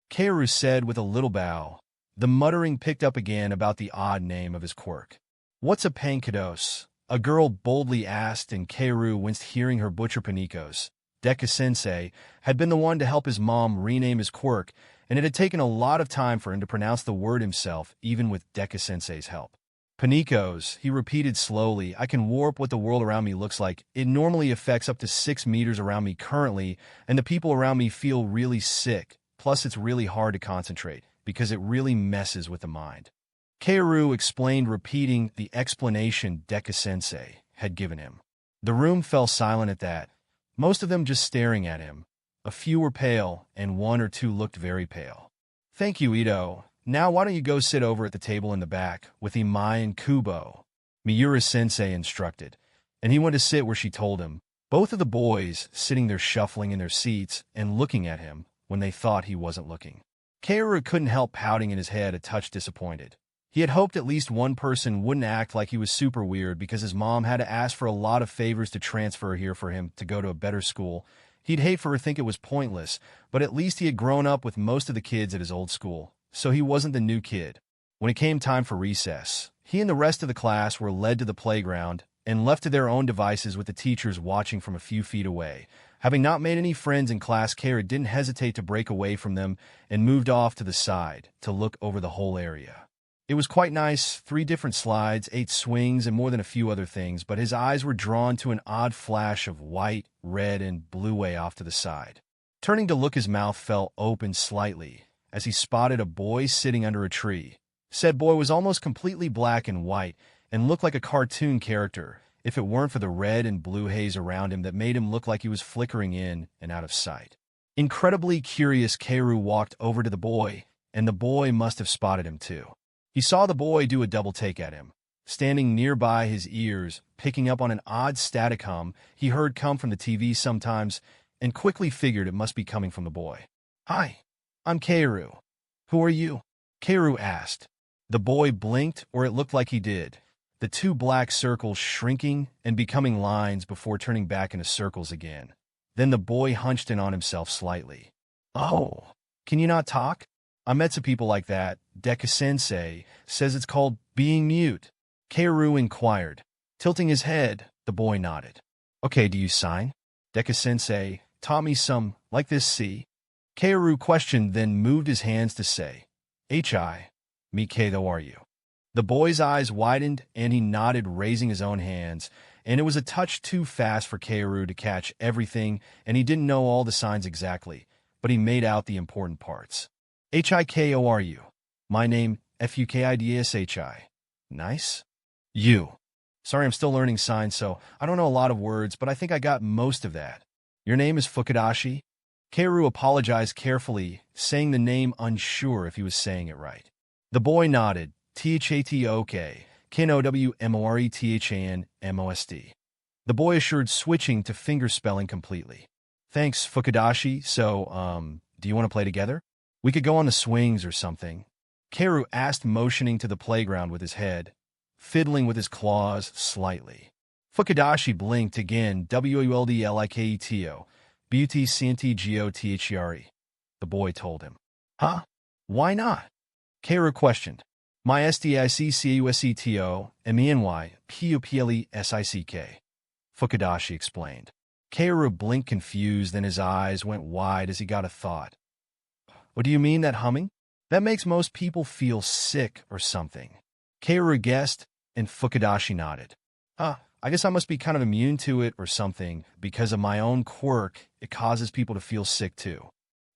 Kaoru said with a little bow. The muttering picked up again about the odd name of his quirk. "What's a pankados?" a girl boldly asked, and Kaoru winced hearing her butcher Panikos. Deku-Sensei had been the one to help his mom rename his quirk, and it had taken a lot of time for him to pronounce the word himself, even with Deku-Sensei's help. "Panikos," he repeated slowly. "I can warp what the world around me looks like. It normally affects up to 6 meters around me currently, and the people around me feel really sick. Plus, it's really hard to concentrate, because it really messes with the mind." Kaoru explained, repeating the explanation Deku-Sensei had given him. The room fell silent at that, most of them just staring at him. A few were pale, and 1 or 2 looked very pale. "Thank you, Ito. Now why don't you go sit over at the table in the back with Imai and Kubo," Miura-sensei instructed, and he went to sit where she told him, both of the boys sitting there shuffling in their seats and looking at him when they thought he wasn't looking. Kaoru couldn't help pouting in his head, a touch disappointed. He had hoped at least one person wouldn't act like he was super weird because his mom had to ask for a lot of favors to transfer here for him to go to a better school. He'd hate for her to think it was pointless, but at least he had grown up with most of the kids at his old school, so he wasn't the new kid. When it came time for recess, he and the rest of the class were led to the playground and left to their own devices with the teachers watching from a few feet away. Having not made any friends in class, Kaoru didn't hesitate to break away from them and moved off to the side to look over the whole area. It was quite nice, 3 different slides, 8 swings, and more than a few other things, but his eyes were drawn to an odd flash of white, red, and blue way off to the side. Turning to look, his mouth fell open slightly as he spotted a boy sitting under a tree. Said boy was almost completely black and white and looked like a cartoon character, if it weren't for the red and blue haze around him that made him look like he was flickering in and out of sight. Incredibly curious, Kaoru walked over to the boy, and the boy must have spotted him too. He saw the boy do a double take at him, standing nearby his ears, picking up on an odd static hum he heard come from the TV sometimes, and quickly figured it must be coming from the boy. "Hi, I'm Kaoru. Who are you?" Kaoru asked. The boy blinked, or it looked like he did, the two black circles shrinking and becoming lines before turning back into circles again. Then the boy hunched in on himself slightly. "Oh, can you not talk? I met some people like that. Deku-Sensei says it's called being mute." Kaoru inquired. Tilting his head, the boy nodded. "Okay, do you sign? Deku-Sensei taught me some, like this, see?" Kaoru questioned, then moved his hands to say, "Hi, me K-though are you?" The boy's eyes widened, and he nodded, raising his own hands, and it was a touch too fast for Kaoru to catch everything, and he didn't know all the signs exactly, but he made out the important parts. "Hiko are you? My name, Fukidishi. Nice? You. Sorry, I'm still learning signs, so I don't know a lot of words, but I think I got most of that. Your name is Fukudashi?" Kaoru apologized carefully, saying the name unsure if he was saying it right. The boy nodded. "Thatok, Knowrethanmosd." The boy assured, switching to fingerspelling completely. "Thanks, Fukudashi. So, do you want to play together? We could go on the swings or something." Kaoru asked, motioning to the playground with his head, fiddling with his claws slightly. Fukudashi blinked again. "Wuldliketo, beauty cntgothere," the boy told him. "Huh? Why not?" Kaoru questioned. "My SDICCUSETO, MENY, PUPLESICK," Fukudashi explained. Kaoru blinked confused, then his eyes went wide as he got a thought. "What do you mean, that humming? That makes most people feel sick or something." Kaoru guessed, and Fukudashi nodded. I guess I must be kind of immune to it or something. Because of my own quirk, it causes people to feel sick too."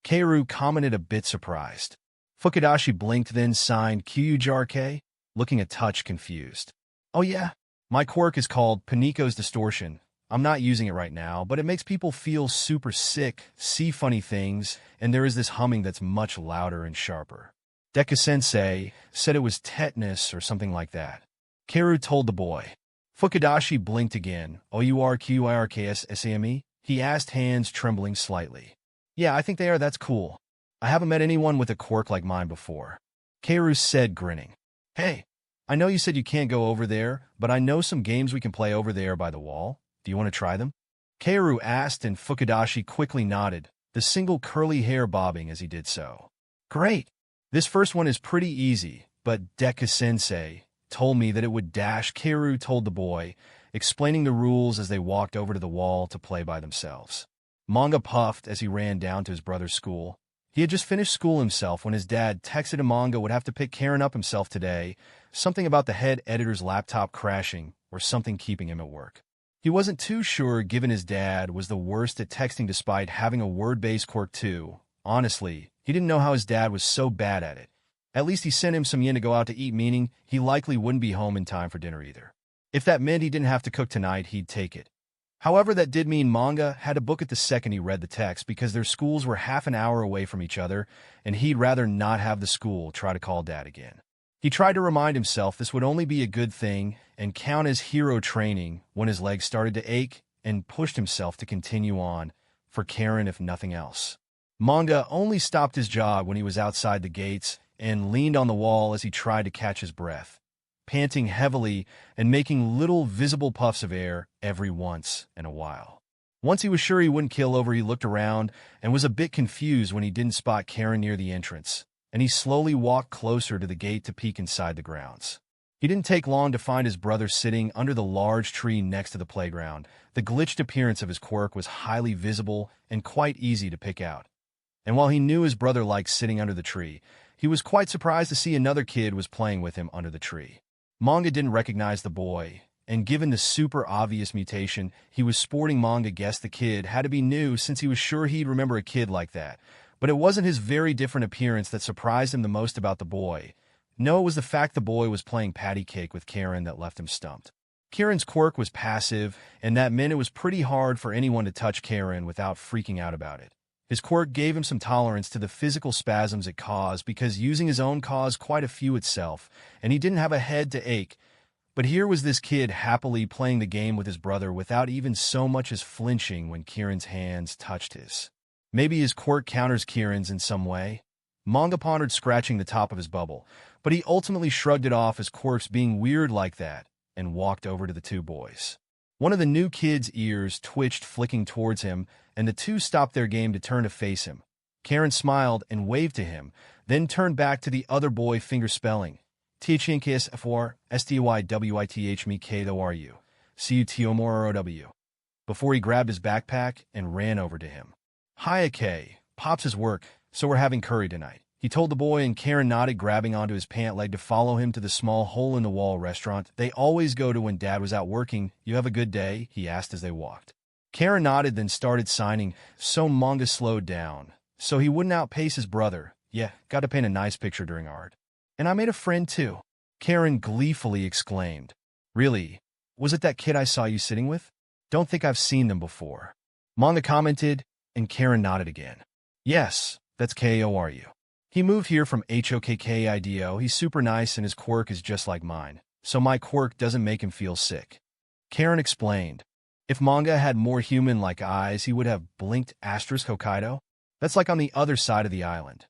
Kaoru commented, a bit surprised. Fukudashi blinked, then signed QUJRK, looking a touch confused. "Oh yeah, my quirk is called Paniko's Distortion. I'm not using it right now, but it makes people feel super sick, see funny things, and there is this humming that's much louder and sharper. Deku-Sensei said it was tetanus or something like that." Kaoru told the boy. Fukudashi blinked again. "OURQIRKSSAME?" he asked, hands trembling slightly. "Yeah, I think they are. That's cool. I haven't met anyone with a quirk like mine before." Kaoru said, grinning. "Hey, I know you said you can't go over there, but I know some games we can play over there by the wall. Do you want to try them?" Kaoru asked, and Fukudashi quickly nodded, the single curly hair bobbing as he did so. "Great. This first one is pretty easy, but Deku-Sensei told me that it would dash," Kaoru told the boy, explaining the rules as they walked over to the wall to play by themselves. Manga puffed as he ran down to his brother's school. He had just finished school himself when his dad texted him Manga would have to pick Karen up himself today, something about the head editor's laptop crashing or something keeping him at work. He wasn't too sure, given his dad was the worst at texting despite having a word-based quirk too. Honestly, he didn't know how his dad was so bad at it. At least he sent him some yen to go out to eat, meaning he likely wouldn't be home in time for dinner either. If that meant he didn't have to cook tonight, he'd take it. However, that did mean Manga had to book it the second he read the text because their schools were half an hour away from each other, and he'd rather not have the school try to call Dad again. He tried to remind himself this would only be a good thing and count as hero training when his legs started to ache, and pushed himself to continue on, for Karen if nothing else. Manga only stopped his jog when he was outside the gates and leaned on the wall as he tried to catch his breath, panting heavily and making little visible puffs of air every once in a while. Once he was sure he wouldn't keel over, he looked around and was a bit confused when he didn't spot Karen near the entrance, and he slowly walked closer to the gate to peek inside the grounds. He didn't take long to find his brother sitting under the large tree next to the playground. The glitched appearance of his quirk was highly visible and quite easy to pick out. And while he knew his brother liked sitting under the tree, he was quite surprised to see another kid was playing with him under the tree. Manga didn't recognize the boy, and given the super obvious mutation he was sporting, Manga guessed the kid had to be new since he was sure he'd remember a kid like that. But it wasn't his very different appearance that surprised him the most about the boy. No, it was the fact the boy was playing patty cake with Karen that left him stumped. Karen's quirk was passive, and that meant it was pretty hard for anyone to touch Karen without freaking out about it. His quirk gave him some tolerance to the physical spasms it caused because using his own caused quite a few itself, and he didn't have a head to ache, But here was this kid happily playing the game with his brother without even so much as flinching when Kieran's hands touched his. Maybe his quirk counters Kieran's in some way? Manga pondered, scratching the top of his bubble, but he ultimately shrugged it off as quirks being weird like that and walked over to the two boys. One of the new kid's ears twitched, flicking towards him, and the two stopped their game to turn to face him. Karen smiled and waved to him, then turned back to the other boy, finger spelling. THNKS4 STYWITH me KORU. CUTOMOROW. Before he grabbed his backpack and ran over to him. Hiya K. Pops his work, so we're having curry tonight. He told the boy, and Karen nodded, grabbing onto his pant leg to follow him to the small hole-in-the-wall restaurant they always go to when Dad was out working. You have a good day? He asked as they walked. Karen nodded, then started signing, so Manga slowed down, so he wouldn't outpace his brother. Yeah, got to paint a nice picture during art. And I made a friend too, Karen gleefully exclaimed. Really? Was it that kid I saw you sitting with? Don't think I've seen them before. Manga commented, and Karen nodded again. Yes, that's KORU. He moved here from HOKKIDO. He's super nice and his quirk is just like mine, so my quirk doesn't make him feel sick. Karen explained. If Manga had more human-like eyes, he would have blinked. Hokkaido? That's like on the other side of the island.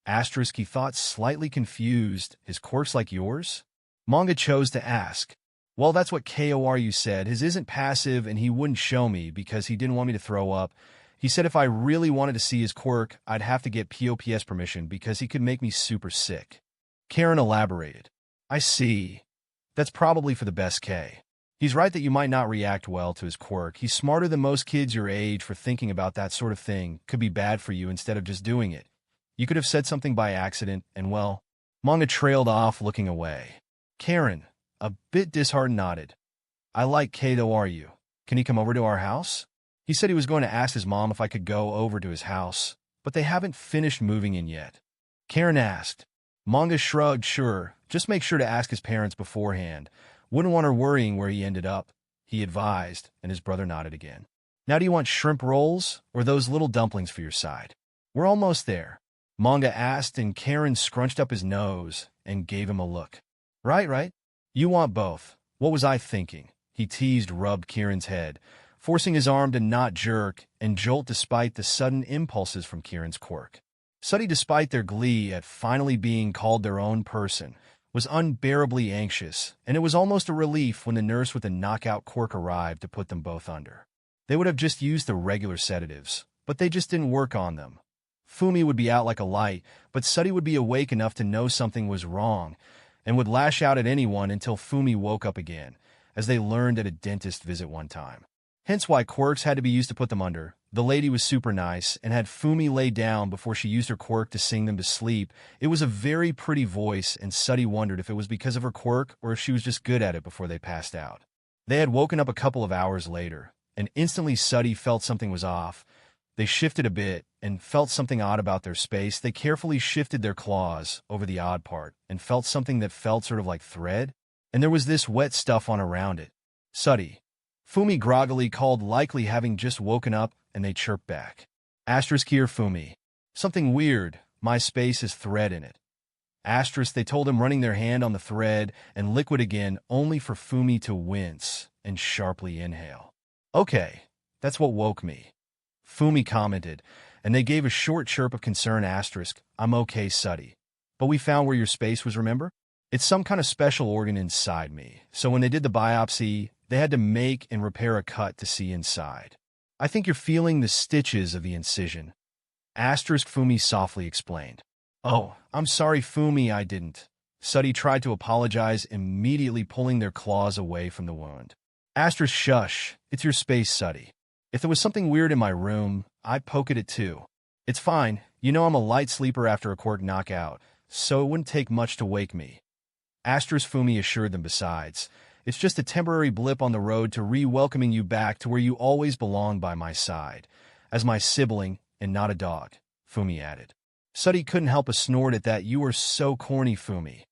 He thought, slightly confused. His quirk's like yours? Manga chose to ask. Well, that's what KORU said. His isn't passive and he wouldn't show me because he didn't want me to throw up. He said if I really wanted to see his quirk, I'd have to get POPS permission because he could make me super sick. Karen elaborated. I see. That's probably for the best, K. He's right that you might not react well to his quirk. He's smarter than most kids your age for thinking about that sort of thing. Could be bad for you instead of just doing it. You could have said something by accident, and well, Manga trailed off, looking away. Karen, a bit disheartened, nodded. I like KORU. Can he come over to our house? He said he was going to ask his mom if I could go over to his house, but they haven't finished moving in yet. Karen asked. Manga shrugged. Sure, just make sure to ask his parents beforehand. Wouldn't want her worrying where he ended up, he advised, and his brother nodded again. Now do you want shrimp rolls or those little dumplings for your side? We're almost there, Manga asked, and Karen scrunched up his nose and gave him a look. Right. You want both. What was I thinking? He teased, rubbed Kieran's head, forcing his arm to not jerk and jolt despite the sudden impulses from Kieran's quirk. Suddy, despite their glee at finally being called their own person, was unbearably anxious, and it was almost a relief when the nurse with the knockout quirk arrived to put them both under. They would have just used the regular sedatives, but they just didn't work on them. Fumi would be out like a light, but Suddy would be awake enough to know something was wrong, and would lash out at anyone until Fumi woke up again, as they learned at a dentist visit one time. Hence why quirks had to be used to put them under. The lady was super nice and had Fumi lay down before she used her quirk to sing them to sleep. It was a very pretty voice, and Suddy wondered if it was because of her quirk or if she was just good at it before they passed out. They had woken up a couple of hours later, and instantly Suddy felt something was off. They shifted a bit and felt something odd about their space. They carefully shifted their claws over the odd part and felt something that felt sort of like thread, and there was this wet stuff on around it. Suddy, Fumi groggily called, likely having just woken up, and they chirped back. Here, Fumi. Something weird. My space has thread in it. They told him, running their hand on the thread, and liquid again, only for Fumi to wince and sharply inhale. Okay, that's what woke me, Fumi commented, and they gave a short chirp of concern. I'm okay, Suddy. But we found where your space was, remember? It's some kind of special organ inside me, so when they did the biopsy, they had to make and repair a cut to see inside. I think you're feeling the stitches of the incision. Fumi softly explained. Oh, I'm sorry, Fumi, I didn't. Suddy tried to apologize, immediately pulling their claws away from the wound. Shush, it's your space, Suddy. If there was something weird in my room, I'd poke at it too. It's fine, you know I'm a light sleeper after a quirk knockout, so it wouldn't take much to wake me. Fumi assured them. Besides, it's just a temporary blip on the road to re-welcoming you back to where you always belong, by my side, as my sibling and not a dog, Fumi added. Suddy couldn't help a snort at that. You are so corny, Fumi,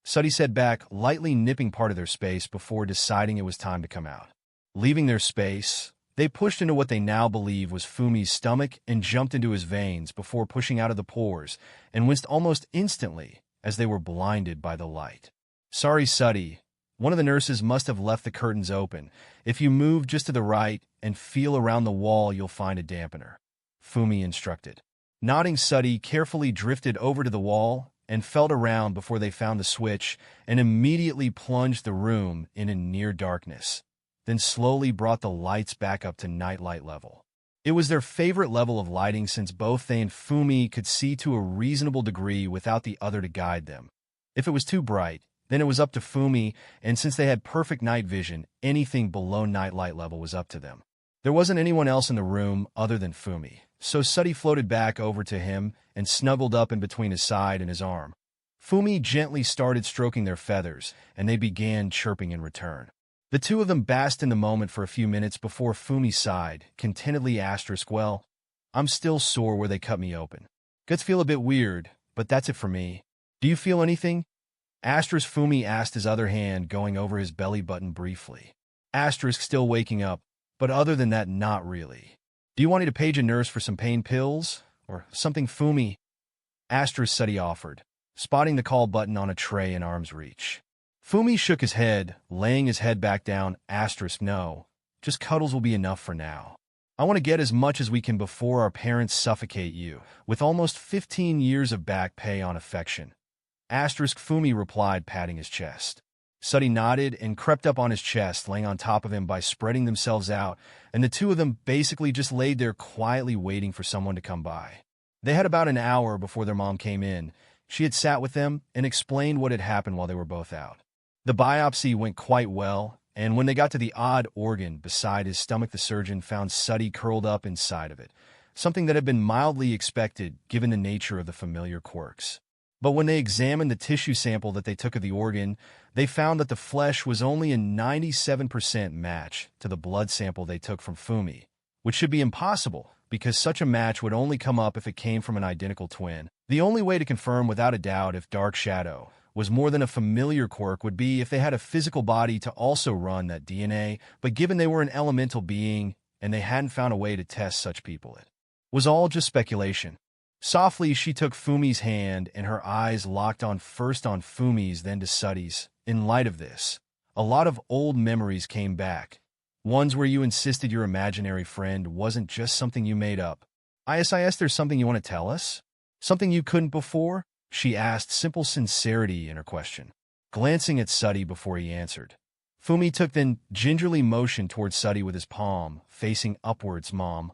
Suddy said back, lightly nipping part of their space before deciding it was time to come out. Leaving their space, they pushed into what they now believe was Fumi's stomach and jumped into his veins before pushing out of the pores, and winced almost instantly as they were blinded by the light. Sorry, Suddy, One of the nurses must have left the curtains open. If you move just to the right and feel around the wall, you'll find a dampener," Fumi instructed. Nodding, Suddy carefully drifted over to the wall and felt around before they found the switch and immediately plunged the room in a near darkness, then slowly brought the lights back up to nightlight level. It was their favorite level of lighting since both they and Fumi could see to a reasonable degree without the other to guide them. If it was too bright, then it was up to Fumi, and since they had perfect night vision, anything below nightlight level was up to them. There wasn't anyone else in the room other than Fumi, so Suddy floated back over to him and snuggled up in between his side and his arm. Fumi gently started stroking their feathers, and they began chirping in return. The two of them basked in the moment for a few minutes before Fumi sighed, contentedly asterisk, "Well, I'm still sore where they cut me open. Guts feel a bit weird, but that's it for me. Do you feel anything?" Asterisk, Fumi asked, his other hand going over his belly button briefly. Asterisk, still waking up, but other than that, not really. "Do you want me to page a nurse for some pain pills? Or something, Fumi?" Asterisk, Suddy offered, spotting the call button on a tray in arm's reach. Fumi shook his head, laying his head back down. Asterisk, "No, just cuddles will be enough for now. I want to get as much as we can before our parents suffocate you, with almost 15 years of back pay on affection." Asterisk, Fumi replied, patting his chest. Suddy nodded and crept up on his chest, laying on top of him by spreading themselves out, and the two of them basically just laid there quietly waiting for someone to come by. They had about an hour before their mom came in. She had sat with them and explained what had happened while they were both out. The biopsy went quite well, and when they got to the odd organ beside his stomach, the surgeon found Suddy curled up inside of it, something that had been mildly expected given the nature of the familiar quirks. But when they examined the tissue sample that they took of the organ, they found that the flesh was only a 97% match to the blood sample they took from Fumi, which should be impossible because such a match would only come up if it came from an identical twin. The only way to confirm without a doubt if Dark Shadow was more than a familiar quirk would be if they had a physical body to also run that DNA, but given they were an elemental being and they hadn't found a way to test such people, it was all just speculation. Softly, she took Fumi's hand, and her eyes locked on first on Fumi's, then to Suddy's. In light of this, a lot of old memories came back. Ones where you insisted your imaginary friend wasn't just something you made up. "ISIS, there's something you want to tell us? Something you couldn't before?" she asked, simple sincerity in her question, glancing at Suddy before he answered. Fumi took then gingerly motioned towards Suddy with his palm, facing upwards. "Mom,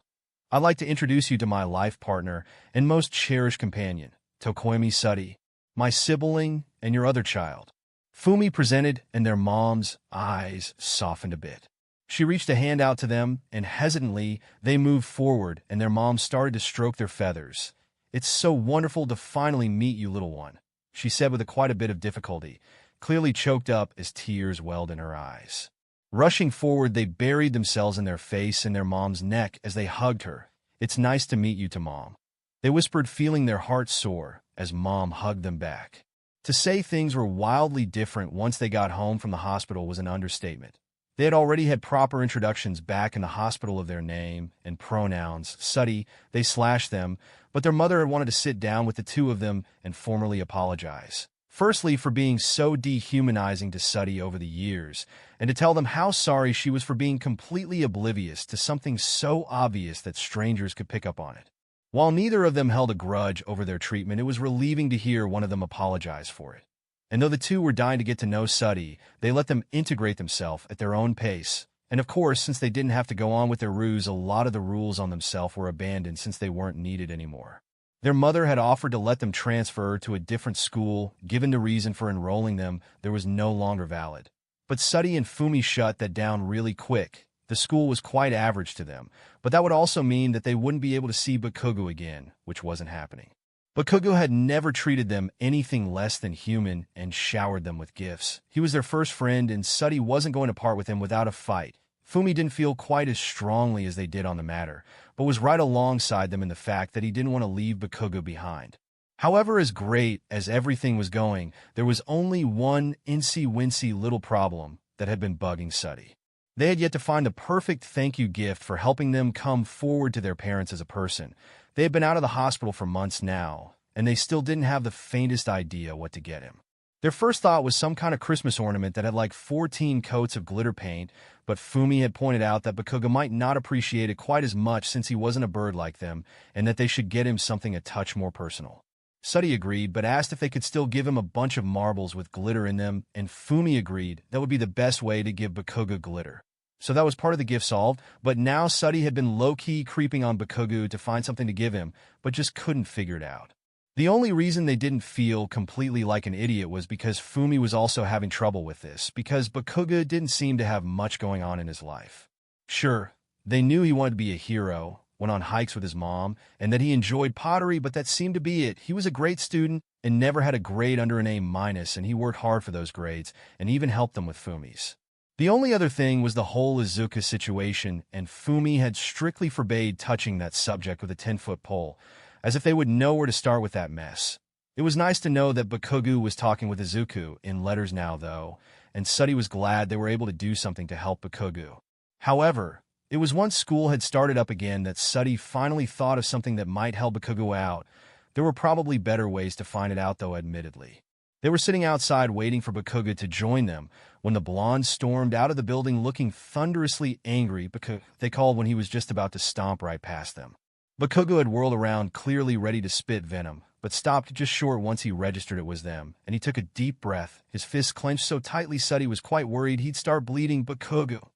I'd like to introduce you to my life partner and most cherished companion, Tokoemi Suddy, my sibling and your other child." Fumi presented, and their mom's eyes softened a bit. She reached a hand out to them, and hesitantly, they moved forward, and their mom started to stroke their feathers. "It's so wonderful to finally meet you, little one," she said with quite a bit of difficulty, clearly choked up as tears welled in her eyes. Rushing forward, they buried themselves in their face and their mom's neck as they hugged her. "It's nice to meet you to Mom," they whispered, feeling their hearts soar as Mom hugged them back. To say things were wildly different once they got home from the hospital was an understatement. They had already had proper introductions back in the hospital of their name and pronouns. Suddy, they slashed them, but their mother had wanted to sit down with the two of them and formally apologize. Firstly, for being so dehumanizing to Suddy over the years, and to tell them how sorry she was for being completely oblivious to something so obvious that strangers could pick up on it. While neither of them held a grudge over their treatment, it was relieving to hear one of them apologize for it. And though the two were dying to get to know Suddy, they let them integrate themselves at their own pace. And of course, since they didn't have to go on with their ruse, a lot of the rules on themselves were abandoned since they weren't needed anymore. Their mother had offered to let them transfer to a different school, given the reason for enrolling them there was no longer valid. But Suddy and Fumi shut that down really quick. The school was quite average to them, but that would also mean that they wouldn't be able to see Bakugo again, which wasn't happening. Bakugo had never treated them anything less than human and showered them with gifts. He was their first friend, and Suddy wasn't going to part with him without a fight. Fumi didn't feel quite as strongly as they did on the matter, but was right alongside them in the fact that he didn't want to leave Bakugo behind. However, as great as everything was going, there was only one incy-wincy little problem that had been bugging Suddy. They had yet to find the perfect thank you gift for helping them come forward to their parents as a person. They had been out of the hospital for months now, and they still didn't have the faintest idea what to get him. Their first thought was some kind of Christmas ornament that had like 14 coats of glitter paint, but Fumi had pointed out that Bakugo might not appreciate it quite as much since he wasn't a bird like them, and that they should get him something a touch more personal. Suddy agreed, but asked if they could still give him a bunch of marbles with glitter in them, and Fumi agreed that would be the best way to give Bakugo glitter. So that was part of the gift solved, but now Suddy had been low-key creeping on Bakugo to find something to give him, but just couldn't figure it out. The only reason they didn't feel completely like an idiot was because Fumi was also having trouble with this, because Bakugo didn't seem to have much going on in his life. Sure, they knew he wanted to be a hero, went on hikes with his mom, and that he enjoyed pottery, but that seemed to be it. He was a great student and never had a grade under an A-, and he worked hard for those grades and even helped them with Fumi's. The only other thing was the whole Izuku situation, and Fumi had strictly forbade touching that subject with a 10-foot pole, as if they would know where to start with that mess. It was nice to know that Bakugo was talking with Izuku in letters now, though, and Suddy was glad they were able to do something to help Bakugo. However, it was once school had started up again that Suddy finally thought of something that might help Bakugo out. There were probably better ways to find it out, though, admittedly. They were sitting outside waiting for Bakugo to join them when the blonde stormed out of the building looking thunderously angry because they called when he was just about to stomp right past them. Bakugo had whirled around, clearly ready to spit venom, but stopped just short once he registered it was them, and he took a deep breath, his fists clenched so tightly Suddy was quite worried he'd start bleeding. Bakugo,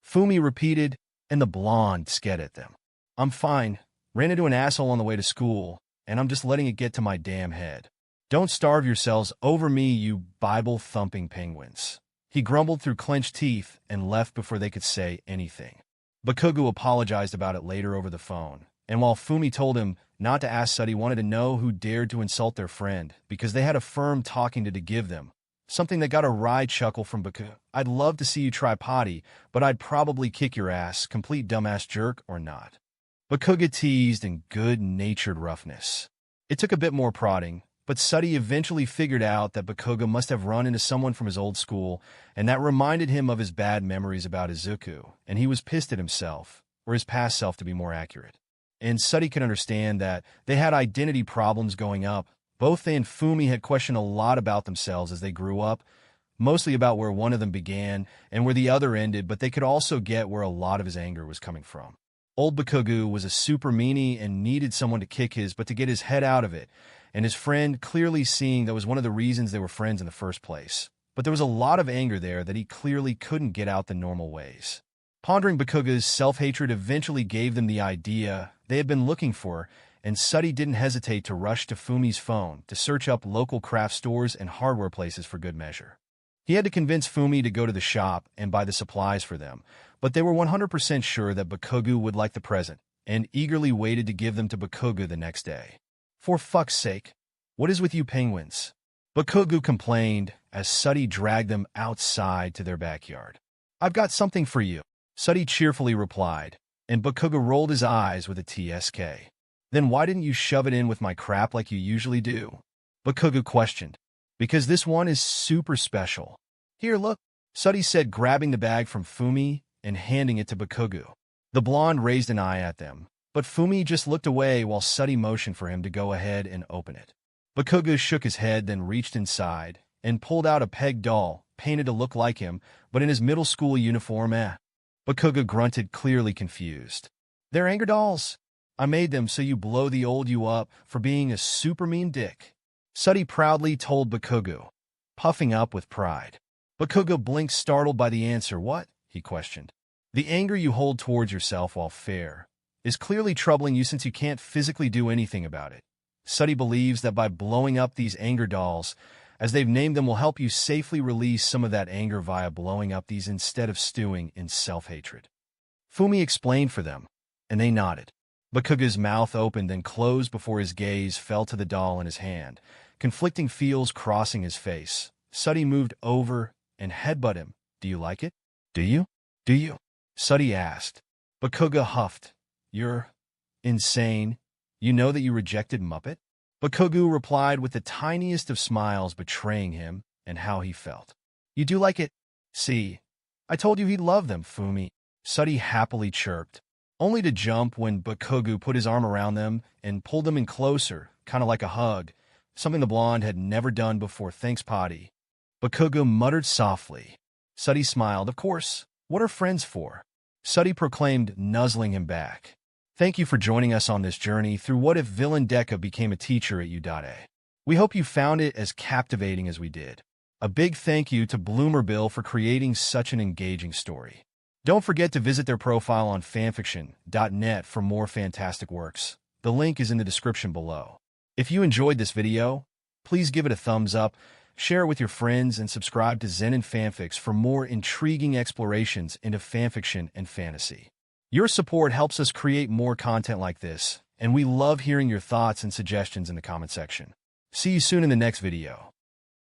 Fumi repeated, and the blonde scared at them. I'm fine. Ran into an asshole on the way to school, and I'm just letting it get to my damn head. Don't starve yourselves over me, you Bible-thumping penguins. He grumbled through clenched teeth and left before they could say anything. Bakugo apologized about it later over the phone, and while Fumi told him not to ask, Suddy wanted to know who dared to insult their friend, because they had a firm talking to give them, something that got a wry chuckle from Bakugo. I'd love to see you try potty, but I'd probably kick your ass, complete dumbass jerk, or not. Bakugo teased in good-natured roughness. It took a bit more prodding, but Suddy eventually figured out that Bakugo must have run into someone from his old school, and that reminded him of his bad memories about Izuku, and he was pissed at himself, or his past self to be more accurate. And Suddy could understand that they had identity problems going up. Both they and Fumi had questioned a lot about themselves as they grew up, mostly about where one of them began and where the other ended, but they could also get where a lot of his anger was coming from. Old Bakugo was a super meanie and needed someone to kick his, but to get his head out of it, and his friend clearly seeing that was one of the reasons they were friends in the first place. But there was a lot of anger there that he clearly couldn't get out the normal ways. Pondering Bakugo's self-hatred eventually gave them the idea they had been looking for, and Suddy didn't hesitate to rush to Fumi's phone to search up local craft stores and hardware places for good measure. He had to convince Fumi to go to the shop and buy the supplies for them, but they were 100% sure that Bakugo would like the present, and eagerly waited to give them to Bakugo the next day. For fuck's sake, what is with you penguins? Bakugo complained as Suddy dragged them outside to their backyard. I've got something for you, Suddy cheerfully replied, and Bakugo rolled his eyes with a TSK. Then why didn't you shove it in with my crap like you usually do? Bakugo questioned. Because this one is super special. Here, look, Suddy said, grabbing the bag from Fumi and handing it to Bakugo. The blonde raised an eye at them, but Fumi just looked away while Suddy motioned for him to go ahead and open it. Bakugo shook his head, then reached inside and pulled out a peg doll, painted to look like him, but in his middle school uniform. Bakugo grunted, clearly confused. They're anger dolls. I made them so you blow the old you up for being a super mean dick. Suddy proudly told Bakugo, puffing up with pride. Bakugo blinked, startled by the answer. What? He questioned. The anger you hold towards yourself while fair is clearly troubling you since you can't physically do anything about it. Suddy believes that by blowing up these anger dolls, as they've named them, will help you safely release some of that anger via blowing up these instead of stewing in self-hatred. Fumi explained for them, and they nodded. Bakugo's mouth opened and closed before his gaze fell to the doll in his hand, conflicting feels crossing his face. Suddy moved over and headbutted him. Do you like it? Do you? Do you? Suddy asked. Bakugo huffed. You're insane. You know that you rejected Muppet? Bakugo replied with the tiniest of smiles, betraying him and how he felt. You do like it? See, I told you he'd love them, Fumi. Suddy happily chirped, only to jump when Bakugo put his arm around them and pulled them in closer, kind of like a hug. something the blonde had never done before. Thanks, Potty. Bakugo muttered softly. Suddy smiled. Of course, what are friends for? Suddy proclaimed, nuzzling him back. Thank you for joining us on this journey through What If Villain Deku Became a Teacher at U.A. We hope you found it as captivating as we did. A big thank you to Bloomer Bill for creating such an engaging story. Don't forget to visit their profile on fanfiction.net for more fantastic works. The link is in the description below. If you enjoyed this video, please give it a thumbs up, share it with your friends, and subscribe to Zenin Fanfics for more intriguing explorations into fanfiction and fantasy. Your support helps us create more content like this, and we love hearing your thoughts and suggestions in the comment section. See you soon in the next video.